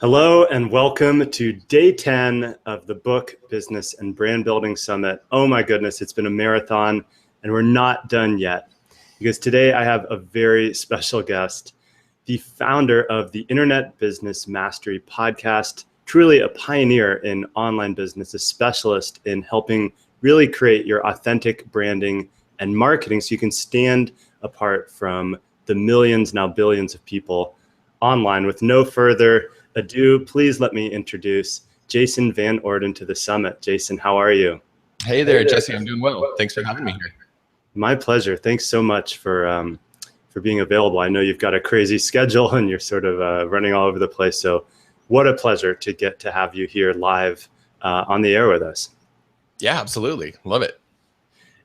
Hello and welcome to day 10 of the Book, Business, and Brand Building Summit. Oh my goodness, it's been a marathon and we're not done yet because today I have a very special guest, the founder of the Internet Business Mastery podcast, truly a pioneer in online business, a specialist in helping really create your authentic branding and marketing so you can stand apart from the millions, now billions of people online. With no further ado, please let me introduce Jason Van Orden to the summit. Jason, how are you? Hey there, Jesse. I'm doing well. Thanks for having me here. My pleasure. Thanks so much for being available. I know you've got a crazy schedule and you're sort of running all over the place. So what a pleasure to get to have you here live on the air with us. Yeah, absolutely. Love it.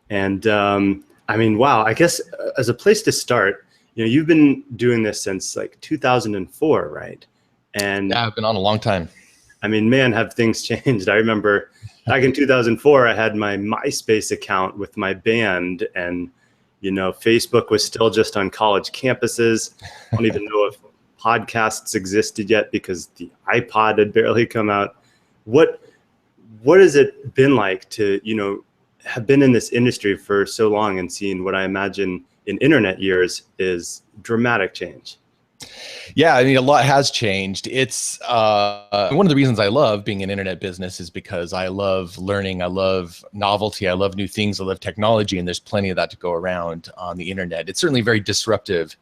And I mean, wow, I guess as a place to start, you've been doing this since like 2004, right? And yeah, I've been on a long time. I mean, man, have things changed. I remember back in 2004, I had my MySpace account with my band, and Facebook was still just on college campuses. I don't even know if podcasts existed yet because the iPod had barely come out. What has it been like to have been in this industry for so long and seen what I imagine in internet years is dramatic change? Yeah, I mean, a lot has changed. It's one of the reasons I love being in internet business is because I love learning, I love novelty, I love new things, I love technology, and there's plenty of that to go around on the internet. It's certainly a very disruptive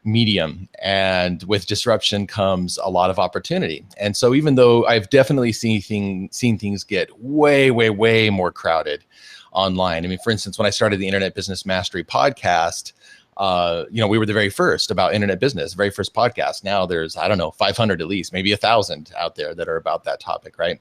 medium, and with disruption comes a lot of opportunity. And so even though I've definitely seen things get way, way, way more crowded online. I mean, for instance, when I started the Internet Business Mastery podcast, we were the very first about internet business, very first podcast. Now there's, 500 at least, maybe 1,000 out there that are about that topic, right?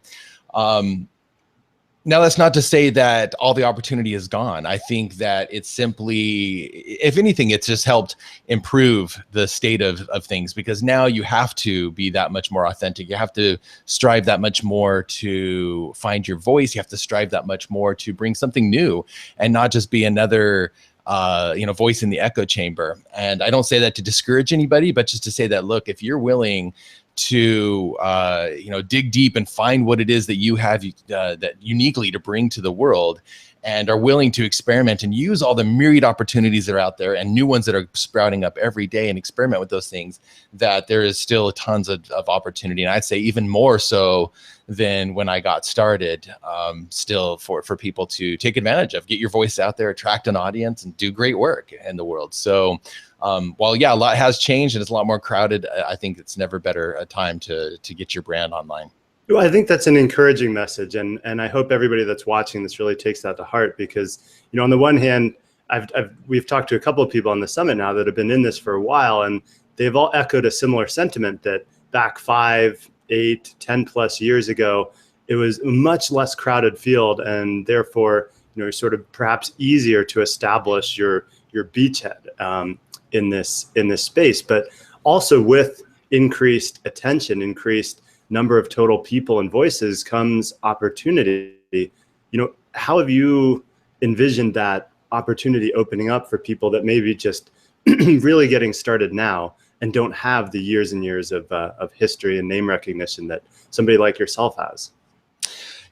Now that's not to say that all the opportunity is gone. I think that it's simply, if anything, it's just helped improve the state of things, because now you have to be that much more authentic. You have to strive that much more to find your voice. You have to strive that much more to bring something new and not just be another voice in the echo chamber. And I don't say that to discourage anybody, but just to say that, look, if you're willing to, dig deep and find what it is that you have that uniquely to bring to the world, and are willing to experiment and use all the myriad opportunities that are out there and new ones that are sprouting up every day, and experiment with those things, that there is still tons of opportunity. And I'd say even more so than when I got started, still for people to take advantage of, get your voice out there, attract an audience, and do great work in the world. So while, yeah, a lot has changed and it's a lot more crowded, I think it's never better a time to get your brand online. Well, I think that's an encouraging message, and I hope everybody that's watching this really takes that to heart, because on the one hand, we've talked to a couple of people on the summit now that have been in this for a while, and they've all echoed a similar sentiment that back 5, 8, 10 plus years ago, it was a much less crowded field, and therefore sort of perhaps easier to establish your beachhead in this space, but also with increased attention, increased number of total people and voices comes opportunity. How have you envisioned that opportunity opening up for people that maybe just really getting started now and don't have the years and years of history and name recognition that somebody like yourself has?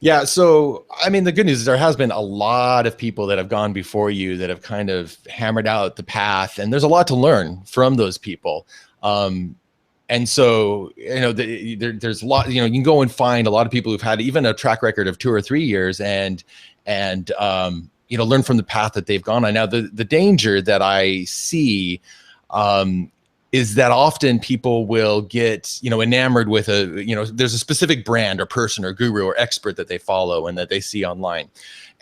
Yeah, so I mean, the good news is there has been a lot of people that have gone before you that have kind of hammered out the path, and there's a lot to learn from those people. And so, there's a lot, you can go and find a lot of people who've had even a track record of 2 or 3 years and learn from the path that they've gone on. Now, the danger that I see is that often people will get, enamored with there's a specific brand or person or guru or expert that they follow and that they see online.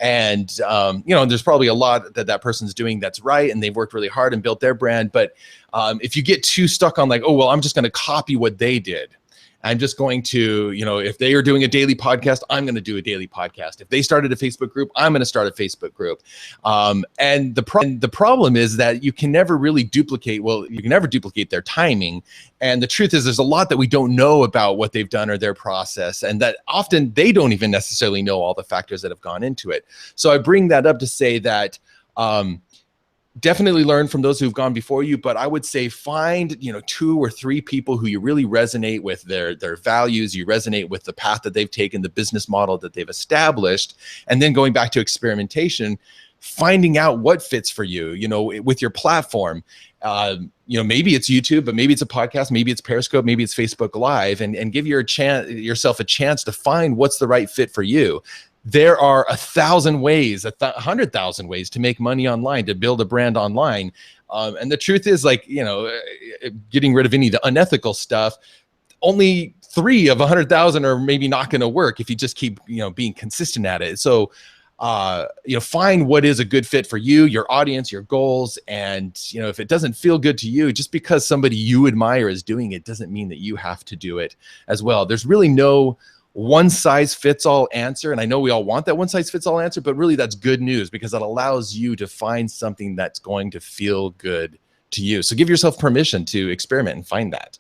And, there's probably a lot that person's doing that's right, and they've worked really hard and built their brand. But if you get too stuck on like, oh, well, I'm just going to copy what they did. I'm just going to, if they are doing a daily podcast, I'm going to do a daily podcast. If they started a Facebook group, I'm going to start a Facebook group. And the problem is that you can never really duplicate their timing. And the truth is there's a lot that we don't know about what they've done or their process, and that often they don't even necessarily know all the factors that have gone into it. So I bring that up to say that definitely learn from those who've gone before you, but I would say find, 2 or 3 people who you really resonate with their values, you resonate with the path that they've taken, the business model that they've established, and then going back to experimentation, finding out what fits for you, with your platform. Maybe it's YouTube, but maybe it's a podcast, maybe it's Periscope, maybe it's Facebook Live, and give yourself a chance to find what's the right fit for you. There are 1,000 ways, 100,000 ways to make money online, to build a brand online. And the truth is, getting rid of any of the unethical stuff, only 3 of 100,000 are maybe not going to work if you just keep, being consistent at it. So, find what is a good fit for you, your audience, your goals. And, if it doesn't feel good to you, just because somebody you admire is doing it doesn't mean that you have to do it as well. There's really no one size fits all answer. And I know we all want that one size fits all answer, but really that's good news because it allows you to find something that's going to feel good to you. So give yourself permission to experiment and find that.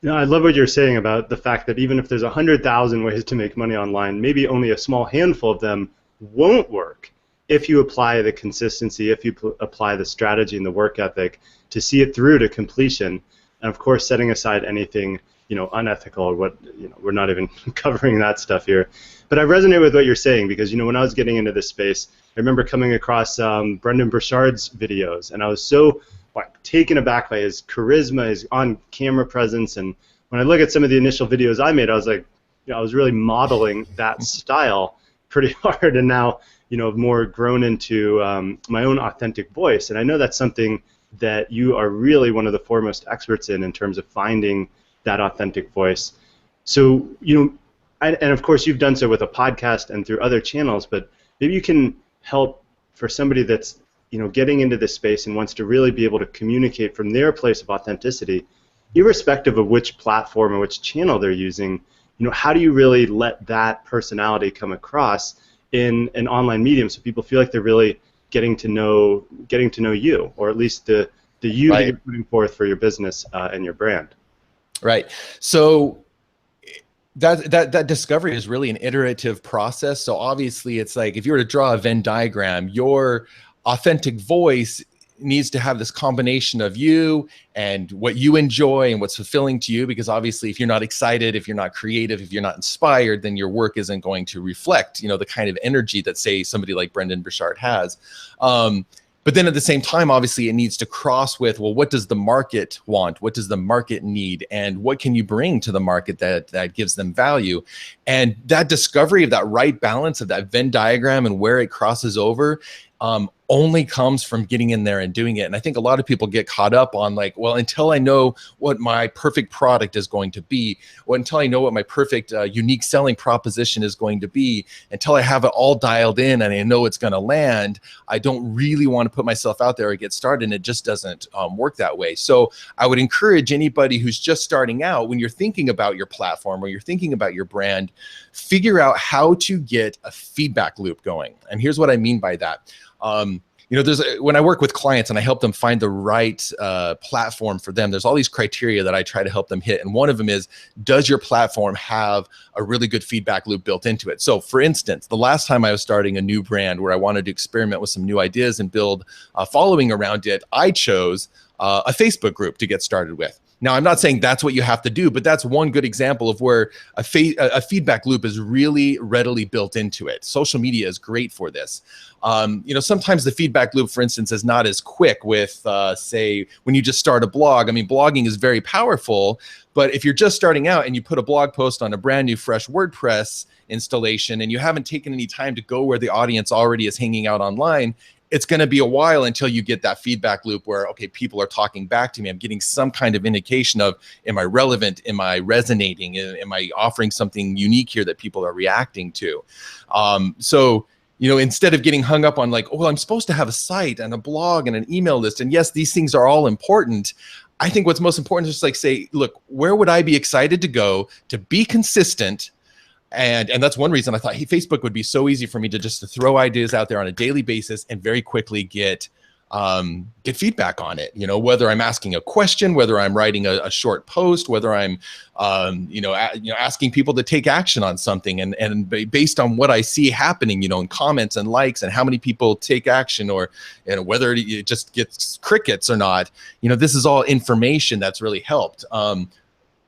I love what you're saying about the fact that even if there's 100,000 ways to make money online, maybe only a small handful of them won't work if you apply the consistency, if you apply the strategy and the work ethic to see it through to completion. And of course, setting aside anything unethical, or what, we're not even covering that stuff here. But I resonate with what you're saying because, when I was getting into this space, I remember coming across Brendan Burchard's videos, and I was so taken aback by his charisma, his on-camera presence. And when I look at some of the initial videos I made, I was like, I was really modeling that style pretty hard, and now, I've more grown into my own authentic voice. And I know that's something that you are really one of the foremost experts in terms of finding that authentic voice. So, and of course you've done so with a podcast and through other channels, but maybe you can help for somebody that's, getting into this space and wants to really be able to communicate from their place of authenticity, irrespective of which platform or which channel they're using. How do you really let that personality come across in an online medium so people feel like they're really getting to know you, or at least the you that you're putting forth for your business and your brand? Right. So that discovery is really an iterative process. So obviously it's like if you were to draw a Venn diagram, your authentic voice needs to have this combination of you and what you enjoy and what's fulfilling to you, because obviously if you're not excited, if you're not creative, if you're not inspired, then your work isn't going to reflect, the kind of energy that, say, somebody like Brendan Burchard has. But then at the same time, obviously, it needs to cross with, well, what does the market want? What does the market need? And what can you bring to the market that gives them value? And that discovery of that right balance of that Venn diagram and where it crosses over only comes from getting in there and doing it. And I think a lot of people get caught up on like, well, until I know what my perfect product is going to be, or until I know what my perfect unique selling proposition is going to be, until I have it all dialed in and I know it's going to land, I don't really want to put myself out there or get started. And it just doesn't work that way. So I would encourage anybody who's just starting out, when you're thinking about your platform or you're thinking about your brand, figure out how to get a feedback loop going. And here's what I mean by that. When I work with clients and I help them find the right platform for them, there's all these criteria that I try to help them hit. And one of them is, does your platform have a really good feedback loop built into it? So for instance, the last time I was starting a new brand where I wanted to experiment with some new ideas and build a following around it, I chose a Facebook group to get started with. Now, I'm not saying that's what you have to do, but that's one good example of where a feedback loop is really readily built into it. Social media is great for this. Sometimes the feedback loop, for instance, is not as quick with, say, when you just start a blog. I mean, blogging is very powerful, but if you're just starting out and you put a blog post on a brand new, fresh WordPress installation and you haven't taken any time to go where the audience already is hanging out online, it's going to be a while until you get that feedback loop where, okay, people are talking back to me. I'm getting some kind of indication of, am I relevant? Am I resonating? Am I offering something unique here that people are reacting to? Instead of getting hung up on like, oh, I'm supposed to have a site and a blog and an email list. And yes, these things are all important. I think what's most important is just like say, look, where would I be excited to go to be consistent? And that's one reason I thought, hey, Facebook would be so easy for me to just throw ideas out there on a daily basis and very quickly get get feedback on it. Whether I'm asking a question, whether I'm writing a short post, whether I'm, asking people to take action on something, and based on what I see happening, in comments and likes and how many people take action, or, whether it just gets crickets or not, this is all information that's really helped.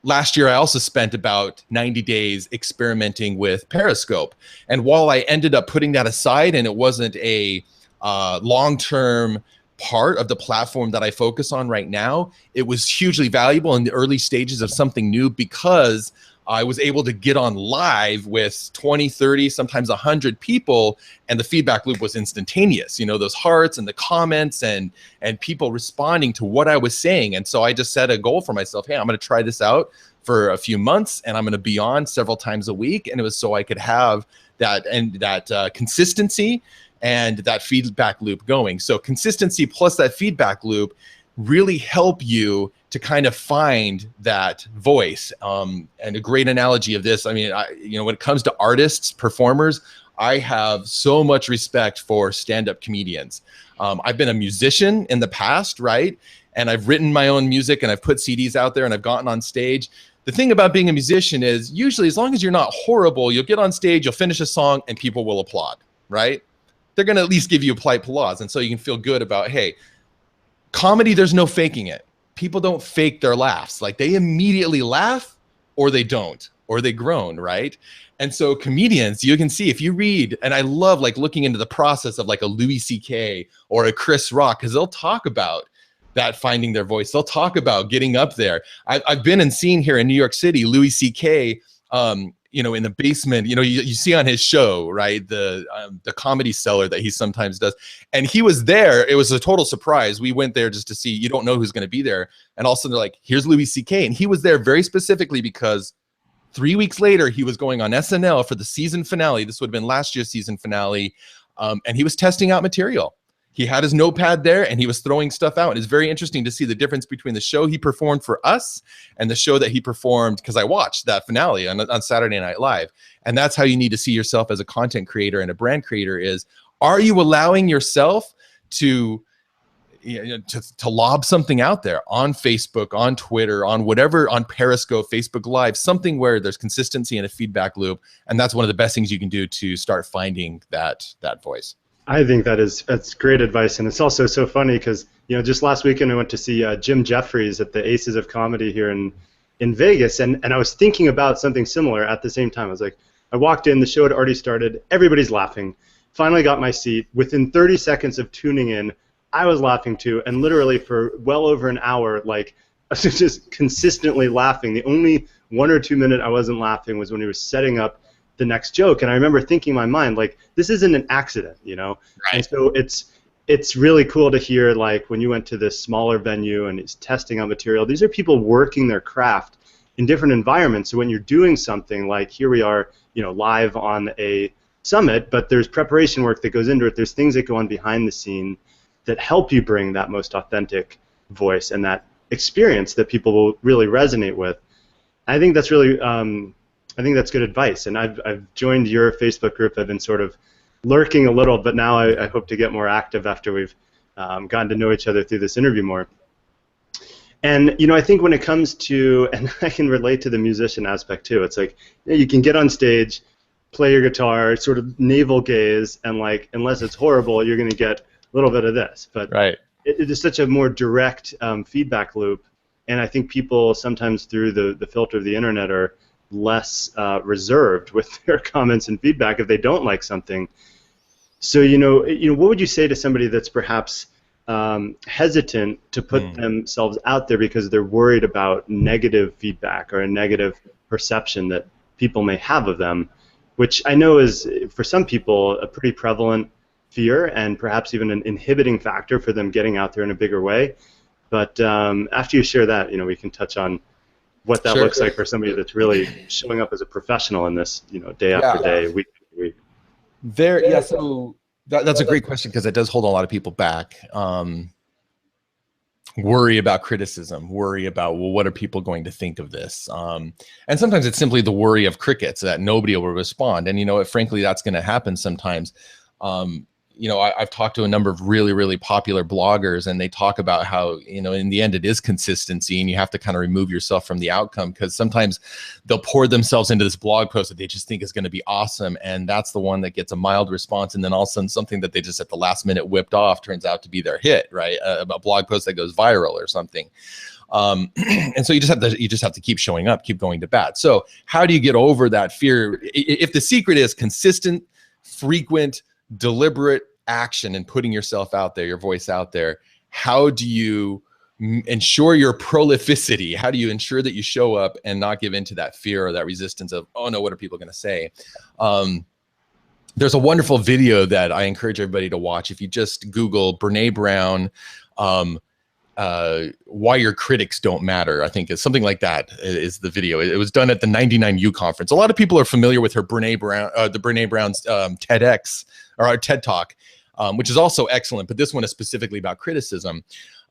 Last year, I also spent about 90 days experimenting with Periscope. And while I ended up putting that aside and it wasn't a long-term part of the platform that I focus on right now, it was hugely valuable in the early stages of something new, because I was able to get on live with 20, 30, sometimes 100 people, and the feedback loop was instantaneous. Those hearts and the comments and people responding to what I was saying. And so I just set a goal for myself. Hey, I'm going to try this out for a few months, and I'm going to be on several times a week. And it was so I could have that consistency and that feedback loop going. So consistency plus that feedback loop really help you to kind of find that voice. And a great analogy of this, I mean, when it comes to artists, performers, I have so much respect for stand-up comedians. I've been a musician in the past, right? And I've written my own music, and I've put CDs out there, and I've gotten on stage. The thing about being a musician is usually, as long as you're not horrible, you'll get on stage, you'll finish a song, and people will applaud, right? They're going to at least give you a polite applause. And so you can feel good about, hey, comedy, there's no faking it. People don't fake their laughs. Like, they immediately laugh, or they don't, or they groan, right? And so comedians, you can see, if you read, and I love like looking into the process of like a Louis C.K. or a Chris Rock, because they'll talk about that, finding their voice. They'll talk about getting up there. I've been and seen here in New York City, Louis C.K., in the basement, you see on his show, right, the Comedy Cellar that he sometimes does. And he was there. It was a total surprise. We went there just to see, you don't know who's going to be there. And all of a sudden they're like, here's Louis C.K. And he was there very specifically because 3 weeks later, he was going on SNL for the season finale. This would have been last year's season finale. And he was testing out material. He had his notepad there, and he was throwing stuff out. And it's very interesting to see the difference between the show he performed for us and the show that he performed, because I watched that finale on Saturday Night Live. And that's how you need to see yourself as a content creator and a brand creator is, are you allowing yourself to lob something out there on Facebook, on Twitter, on whatever, on Periscope, Facebook Live, something where there's consistency and a feedback loop. And that's one of the best things you can do to start finding that voice. I think that's great advice, and it's also so funny because just last weekend I went to see Jim Jeffries at the Aces of Comedy here in Vegas, and I was thinking about something similar at the same time. I was like, I walked in, the show had already started, everybody's laughing. Finally got my seat. Within 30 seconds of tuning in, I was laughing too, and literally for well over an hour, like I was just consistently laughing. The only 1 or 2 minutes I wasn't laughing was when he was setting up the next joke, and I remember thinking in my mind, like, this isn't an accident, Right. And so it's really cool to hear, like, when you went to this smaller venue and it's testing out material, these are people working their craft in different environments. So when you're doing something like here we are, live on a summit, but there's preparation work that goes into it. There's things that go on behind the scene that help you bring that most authentic voice and that experience that people will really resonate with. I think that's really I think that's good advice, and I've joined your Facebook group. I've been sort of lurking a little, but now I hope to get more active after we've gotten to know each other through this interview more. And I think when it comes to, and I can relate to the musician aspect too, it's like you can get on stage, play your guitar, sort of navel gaze, and like unless it's horrible, you're going to get a little bit of this. But right. It is such a more direct feedback loop, and I think people sometimes through the filter of the internet are less reserved with their comments and feedback if they don't like something. So what would you say to somebody that's perhaps hesitant to put themselves out there because they're worried about negative feedback or a negative perception that people may have of them, which I know is for some people a pretty prevalent fear and perhaps even an inhibiting factor for them getting out there in a bigger way. But after you share that, we can touch on what that looks like for somebody that's really showing up as a professional in this, day after day, week after week. So that's a great question because it does hold a lot of people back. Worry about criticism, worry about, well, what are people going to think of this? And sometimes it's simply the worry of crickets, that nobody will respond. And, frankly, that's going to happen sometimes. you know, I've talked to a number of really, really popular bloggers, and they talk about how, you know, in the end it is consistency, and you have to kind of remove yourself from the outcome, because sometimes they'll pour themselves into this blog post that they just think is going to be awesome, and that's the one that gets a mild response, and then all of a sudden something that they just at the last minute whipped off turns out to be their hit, right? A blog post that goes viral or something. And so you just have to keep showing up, keep going to bat. So how do you get over that fear? If the secret is consistent, frequent, deliberate action and putting yourself out there, your voice out there, how do you ensure your prolificity? How do you ensure that you show up and not give into that fear or that resistance of, oh no, what are people going to say? There's a wonderful video that I encourage everybody to watch. If you just Google Brene Brown, why your critics don't matter, I think it's something like that is the video. It was done at the 99U conference. A lot of people are familiar with her Brene Brown, the Brene Brown's TEDx or TED Talk, which is also excellent, but this one is specifically about criticism.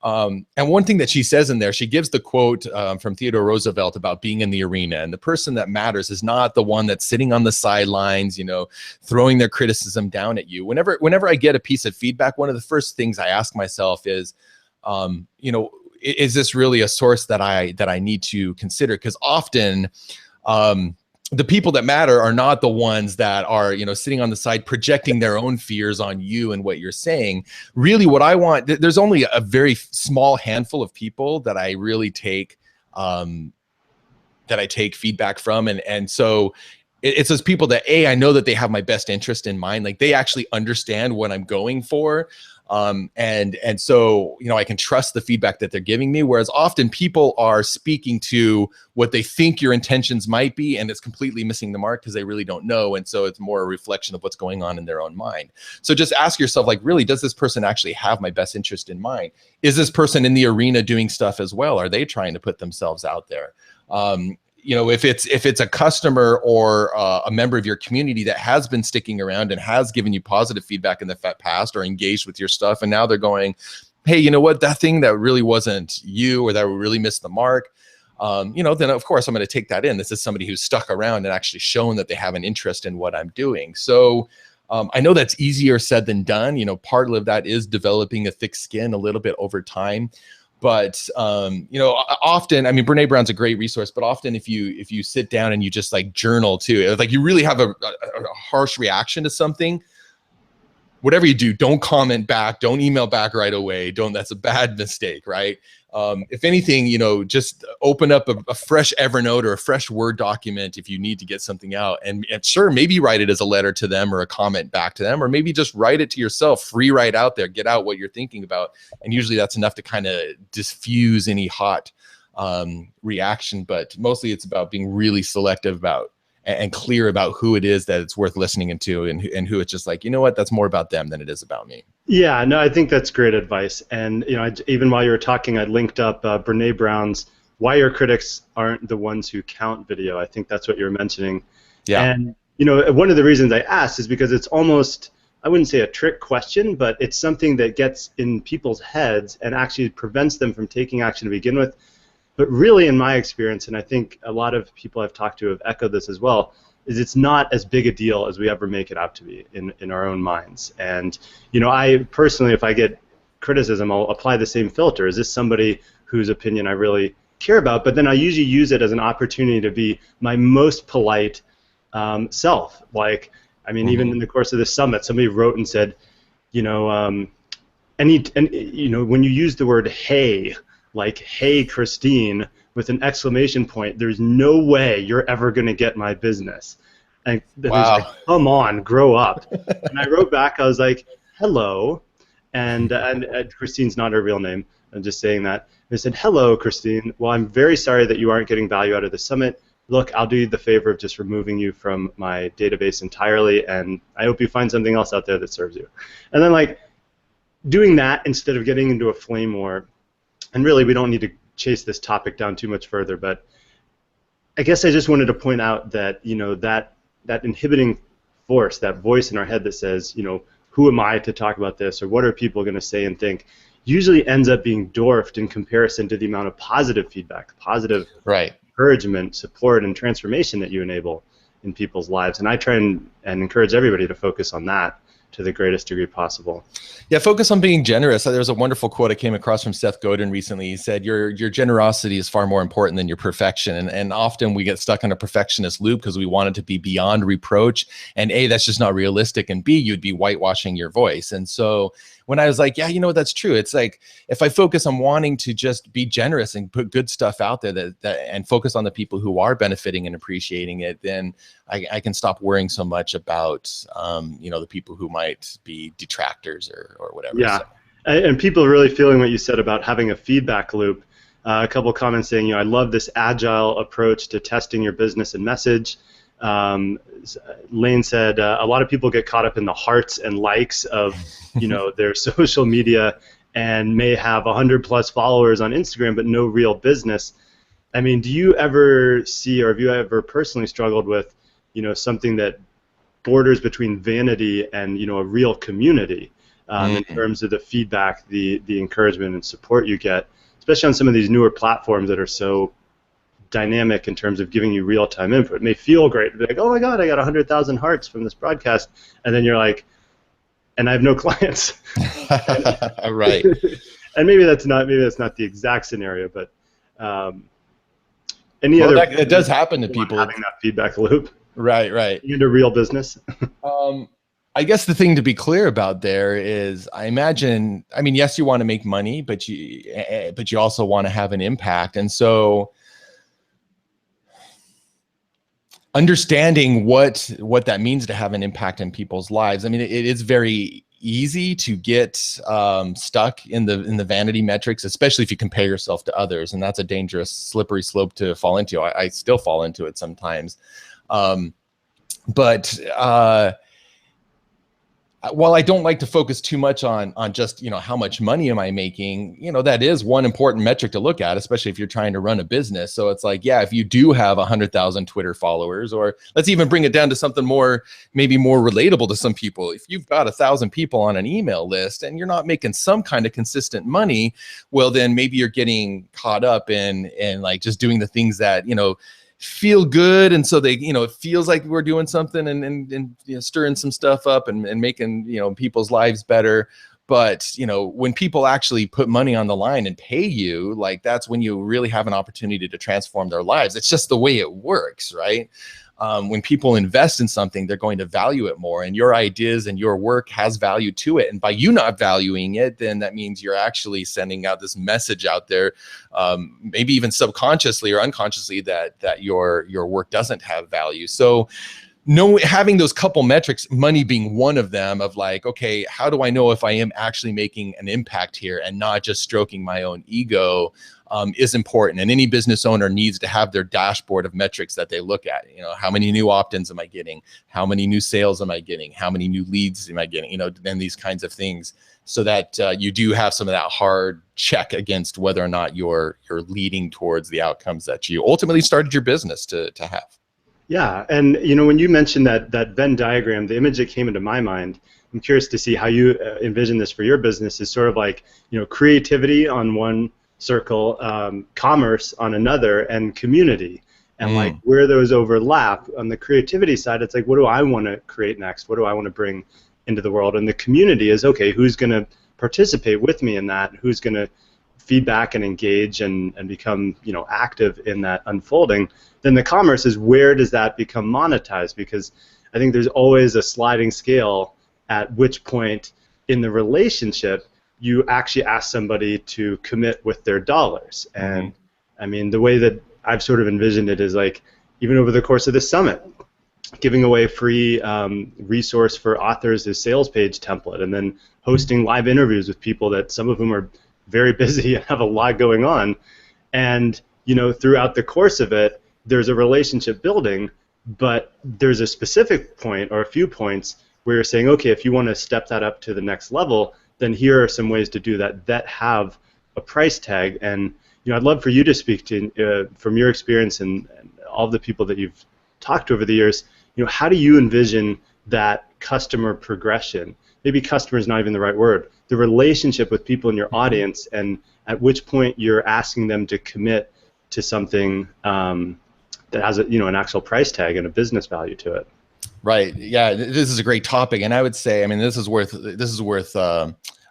And one thing that she says in there, she gives the quote from Theodore Roosevelt about being in the arena, and the person that matters is not the one that's sitting on the sidelines, you know, throwing their criticism down at you. Whenever I get a piece of feedback, one of the first things I ask myself is, you know, is this really a source that I need to consider? Because often the people that matter are not the ones that are, you know, sitting on the side projecting their own fears on you and what you're saying. Really, what I want, there's only a very small handful of people that I really take feedback from, and so it's those people that I know that they have my best interest in mind, like they actually understand what I'm going for. And so, you know, I can trust the feedback that they're giving me, whereas often people are speaking to what they think your intentions might be, and it's completely missing the mark because they really don't know. And so it's more a reflection of what's going on in their own mind. So just ask yourself, like, really, does this person actually have my best interest in mind? Is this person in the arena doing stuff as well? Are they trying to put themselves out there? You know, if it's a customer or a member of your community that has been sticking around and has given you positive feedback in the past or engaged with your stuff, and now they're going, hey, you know what, that thing that really wasn't you or that really missed the mark, you know, then of course I'm going to take that in. This is somebody who's stuck around and actually shown that they have an interest in what I'm doing. So I know that's easier said than done. You know, part of that is developing a thick skin a little bit over time. But, you know, often, I mean, Brene Brown's a great resource, but often if you sit down and you just like journal too, like you really have a harsh reaction to something, whatever you do, don't comment back, don't email back right away. That's a bad mistake, right? If anything, you know, just open up a fresh Evernote or a fresh Word document if you need to get something out. And sure, maybe write it as a letter to them or a comment back to them, or maybe just write it to yourself, free write out there, get out what you're thinking about. And usually that's enough to kind of diffuse any hot reaction. But mostly it's about being really selective about and clear about who it is that it's worth listening to, and who it's just like, you know what, that's more about them than it is about me. Yeah, no, I think that's great advice. And, you know, even while you were talking, I linked up Brene Brown's Why Your Critics Aren't the Ones Who Count video. I think that's what you were mentioning. Yeah. And, you know, one of the reasons I asked is because it's almost, I wouldn't say a trick question, but it's something that gets in people's heads and actually prevents them from taking action to begin with. But really, in my experience, and I think a lot of people I've talked to have echoed this as well, is it's not as big a deal as we ever make it out to be in our own minds. And, you know, I personally, if I get criticism, I'll apply the same filter. Is this somebody whose opinion I really care about? But then I usually use it as an opportunity to be my most polite self. Like, I mean, even in the course of this summit, somebody wrote and said, you know, you know, when you use the word "hey," like "Hey, Christine," with an exclamation point, there's no way you're ever going to get my business. And then he's like, come on, grow up. And I wrote back, I was like, hello. And Christine's not her real name. I'm just saying that. And I said, hello, Christine. Well, I'm very sorry that you aren't getting value out of the summit. Look, I'll do you the favor of just removing you from my database entirely, and I hope you find something else out there that serves you. And then, like, doing that instead of getting into a flame war. And really, we don't need to chase this topic down too much further, but I guess I just wanted to point out that, you know, that inhibiting force, that voice in our head that says, you know, who am I to talk about this, or what are people going to say and think, usually ends up being dwarfed in comparison to the amount of positive feedback, positive encouragement, support, and transformation that you enable in people's lives. And I try and encourage everybody to focus on that to the greatest degree possible. Yeah, focus on being generous. There was a wonderful quote I came across from Seth Godin recently. He said, your generosity is far more important than your perfection. And often we get stuck in a perfectionist loop because we want it to be beyond reproach. And A, that's just not realistic. And B, you'd be whitewashing your voice. And so when I was like, yeah, you know what, that's true. It's like, if I focus on wanting to just be generous and put good stuff out there and focus on the people who are benefiting and appreciating it, then I can stop worrying so much about, the people who might be detractors or whatever. Yeah. So. And people are really feeling what you said about having a feedback loop. A couple comments saying, I love this agile approach to testing your business and message. Lane said, a lot of people get caught up in the hearts and likes of, their social media and may have 100+ followers on Instagram, but no real business. I mean, do you ever see, or have you ever personally struggled with, something that borders between vanity and, a real community in terms of the feedback, the encouragement and support you get, especially on some of these newer platforms that are so dynamic in terms of giving you real-time input? It may feel great, like, oh my God, I got 100,000 hearts from this broadcast, and then you're like, and I have no clients. Right. And maybe that's not the exact scenario, but it does happen to people having that feedback loop. Right. Into real business. I guess the thing to be clear about there is, yes, you want to make money, but you also want to have an impact, and so understanding what that means to have an impact in people's lives. I mean, it is very easy to get stuck in the vanity metrics, especially if you compare yourself to others, and that's a dangerous, slippery slope to fall into. I still fall into it sometimes, but while I don't like to focus too much on just, how much money am I making, that is one important metric to look at, especially if you're trying to run a business. So it's like, yeah, if you do have 100,000 Twitter followers, or let's even bring it down to something maybe more relatable to some people. If you've got 1,000 people on an email list and you're not making some kind of consistent money, well, then maybe you're getting caught up in like just doing the things that, feel good, and so they, it feels like we're doing something and stirring some stuff up and making people's lives better. But when people actually put money on the line and pay you, like, that's when you really have an opportunity to transform their lives. It's just the way it works, right? When people invest in something, they're going to value it more, and your ideas and your work has value to it. And by you not valuing it, then that means you're actually sending out this message out there, maybe even subconsciously or unconsciously, that your work doesn't have value. So having those couple metrics, money being one of them, of like, okay, how do I know if I am actually making an impact here and not just stroking my own ego, is important. And any business owner needs to have their dashboard of metrics that they look at. How many new opt-ins am I getting? How many new sales am I getting? How many new leads am I getting? And these kinds of things, so that you do have some of that hard check against whether or not you're leading towards the outcomes that you ultimately started your business to have. Yeah, and when you mentioned that Venn diagram, the image that came into my mind, I'm curious to see how you envision this for your business, is sort of like, creativity on one circle, commerce on another, and community, and like where those overlap. On the creativity side, it's like, what do I want to create next? What do I want to bring into the world? And the community is, okay, who's going to participate with me in that? Who's going to feedback and engage and become active in that unfolding? Then the commerce is, where does that become monetized? Because I think there's always a sliding scale at which point in the relationship you actually ask somebody to commit with their dollars. And I mean, the way that I've sort of envisioned it is like, even over the course of this summit, giving away free resource for authors, a sales page template, and then hosting live interviews with people that some of whom are very busy and have a lot going on. And throughout the course of it, there's a relationship building, but there's a specific point or a few points where you're saying, okay, if you want to step that up to the next level, then here are some ways to do that have a price tag. And I'd love for you to speak to, from your experience and all the people that you've talked to over the years, how do you envision that customer progression? Maybe customer is not even the right word. The relationship with people in your audience, and at which point you're asking them to commit to something that has an actual price tag and a business value to it. Right. Yeah. This is a great topic, and I would say, I mean, this is worth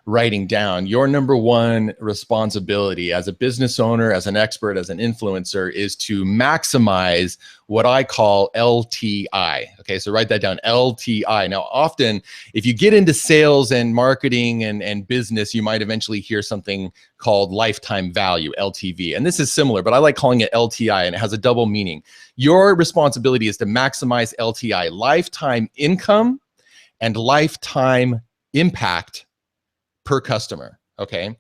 writing down. Your number one responsibility as a business owner, as an expert, as an influencer, is to maximize what I call LTI. Okay, so write that down, LTI. Now, often, if you get into sales and marketing and business, you might eventually hear something called lifetime value, LTV, and this is similar, but I like calling it LTI, and it has a double meaning. Your responsibility is to maximize LTI, lifetime income, and lifetime impact per customer. Okay.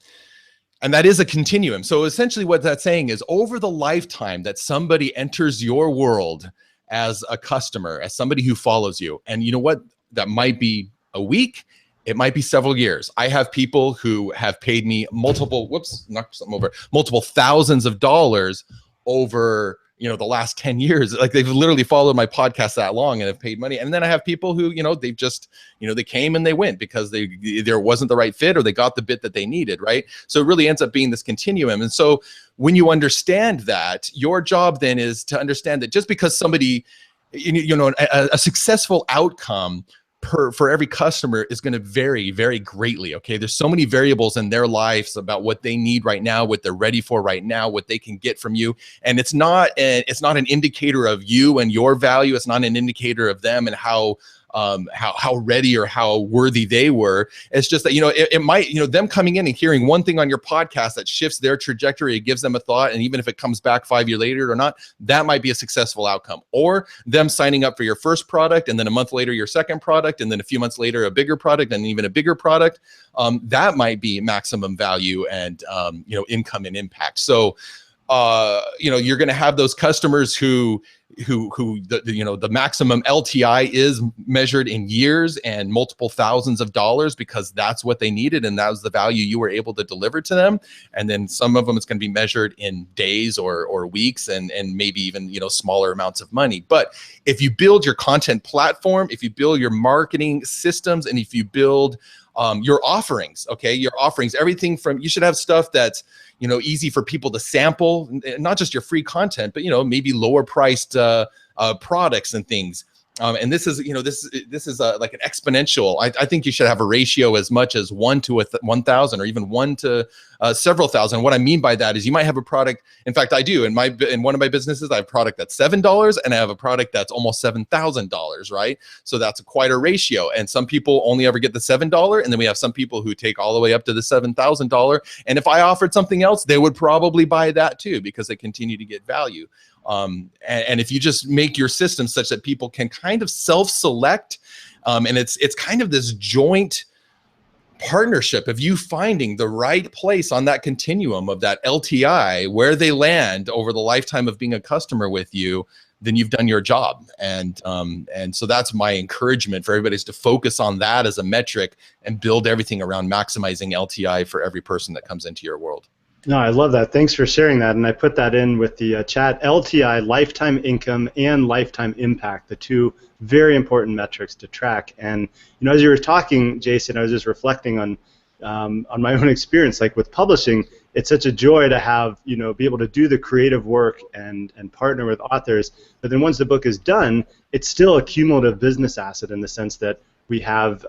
And that is a continuum. So essentially what that's saying is, over the lifetime that somebody enters your world as a customer, as somebody who follows you, and you know what, that might be a week, it might be several years. I have people who have paid me multiple, whoops, knocked something over, multiple thousands of dollars over, you know, the last 10 years. Like, they've literally followed my podcast that long and have paid money. And then I have people who, you know, they've just, you know, they came and they went because there wasn't the right fit, or they got the bit that they needed, right? So it really ends up being this continuum. And so when you understand that, your job then is to understand that just because somebody, you know, a successful outcome for every customer is going to vary very greatly. Okay, there's so many variables in their lives about what they need right now, what they're ready for right now, what they can get from you, and it's not an indicator of you and your value. It's not an indicator of them and how ready or how worthy they were. It's just that, you know, it might, you know, them coming in and hearing one thing on your podcast that shifts their trajectory, it gives them a thought, and even if it comes back 5 years later or not, that might be a successful outcome. Or them signing up for your first product, and then a month later your second product, and then a few months later a bigger product, and even a bigger product, that might be maximum value and you know, income and impact. So you know, you're going to have those customers who you know, the maximum LTI is measured in years and multiple thousands of dollars, because that's what they needed and that was the value you were able to deliver to them. And then some of them, it's going to be measured in days or weeks, and maybe even, you know, smaller amounts of money. But if you build your content platform, if you build your marketing systems, and if you build your offerings, okay, your offerings, everything from, you should have stuff that's, you know, easy for people to sample, not just your free content, but, you know, maybe lower priced products and things. And this is, you know, this is like an exponential. I think you should have a ratio as much as 1 to 1,000, or even 1 to several thousand. What I mean by that is, you might have a product. In fact, I do in one of my businesses, I have a product that's $7, and I have a product that's almost $7,000, right? So that's quite a ratio. And some people only ever get the $7, and then we have some people who take all the way up to the $7,000. And if I offered something else, they would probably buy that too, because they continue to get value. And if you just make your system such that people can kind of self-select, and it's kind of this joint partnership of you finding the right place on that continuum of that LTI, where they land over the lifetime of being a customer with you, then you've done your job. And so that's my encouragement for everybody, is to focus on that as a metric and build everything around maximizing LTI for every person that comes into your world. No, I love that. Thanks for sharing that. And I put that in with the chat. LTI, lifetime income, and lifetime impact, the two very important metrics to track. And, you know, as you were talking, Jason, I was just reflecting on my own experience. Like with publishing, it's such a joy to have, you know, be able to do the creative work and partner with authors. But then once the book is done, it's still a cumulative business asset, in the sense that we have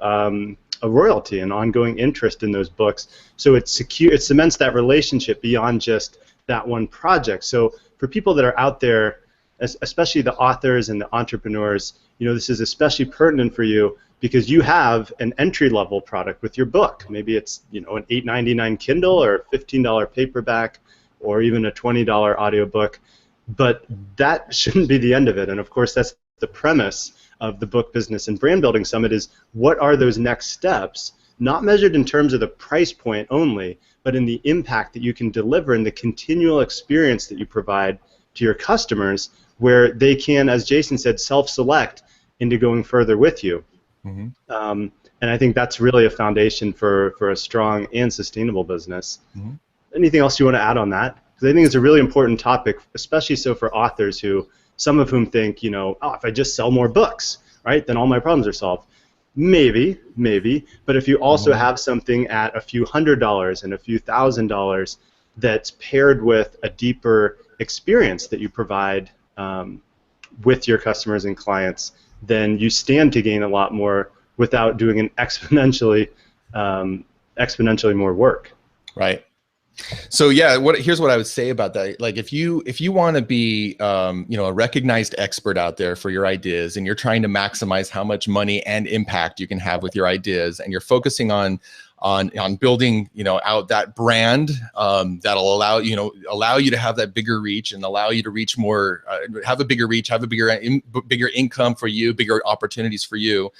a royalty and ongoing interest in those books. So it cements that relationship beyond just that one project. So for people that are out there, especially the authors and the entrepreneurs, you know, this is especially pertinent for you, because you have an entry-level product with your book. Maybe it's, you know, an $8.99 Kindle, or a $15 paperback, or even a $20 audiobook. But that shouldn't be the end of it. And of course, that's the premise of the Book Business and Brand Building Summit, is what are those next steps, not measured in terms of the price point only, but in the impact that you can deliver and the continual experience that you provide to your customers, where they can, as Jason said, self-select into going further with you. Mm-hmm. And I think that's really a foundation for a strong and sustainable business. Mm-hmm. Anything else you want to add on that? Because I think it's a really important topic, especially so for authors who, some of whom think, you know, oh, if I just sell more books, right, then all my problems are solved. Maybe, but if you also have something at a few $100s and a few $1,000s that's paired with a deeper experience that you provide with your customers and clients, then you stand to gain a lot more without doing an exponentially more work. Right. So yeah, here's what I would say about that. Like if you want to be a recognized expert out there for your ideas, and you're trying to maximize how much money and impact you can have with your ideas, and you're focusing on building out that brand that'll allow you to have that bigger reach and allow you to reach more, have a bigger reach, have a bigger income for you, bigger opportunities for you.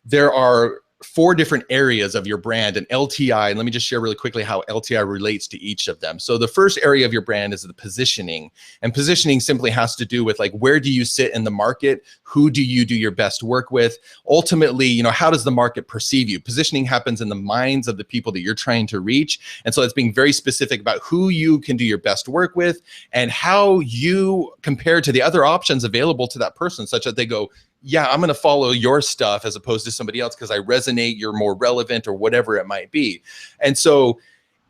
There are 4 different areas of your brand and LTI. And let me just share really quickly how LTI relates to each of them. So the first area of your brand is the positioning, and positioning simply has to do with like, where do you sit in the market? Who do you do your best work with? Ultimately, how does the market perceive you? Positioning happens in the minds of the people that you're trying to reach. And so it's being very specific about who you can do your best work with and how you compare to the other options available to that person, such that they go, yeah, I'm going to follow your stuff as opposed to somebody else because I resonate, you're more relevant, or whatever it might be. And so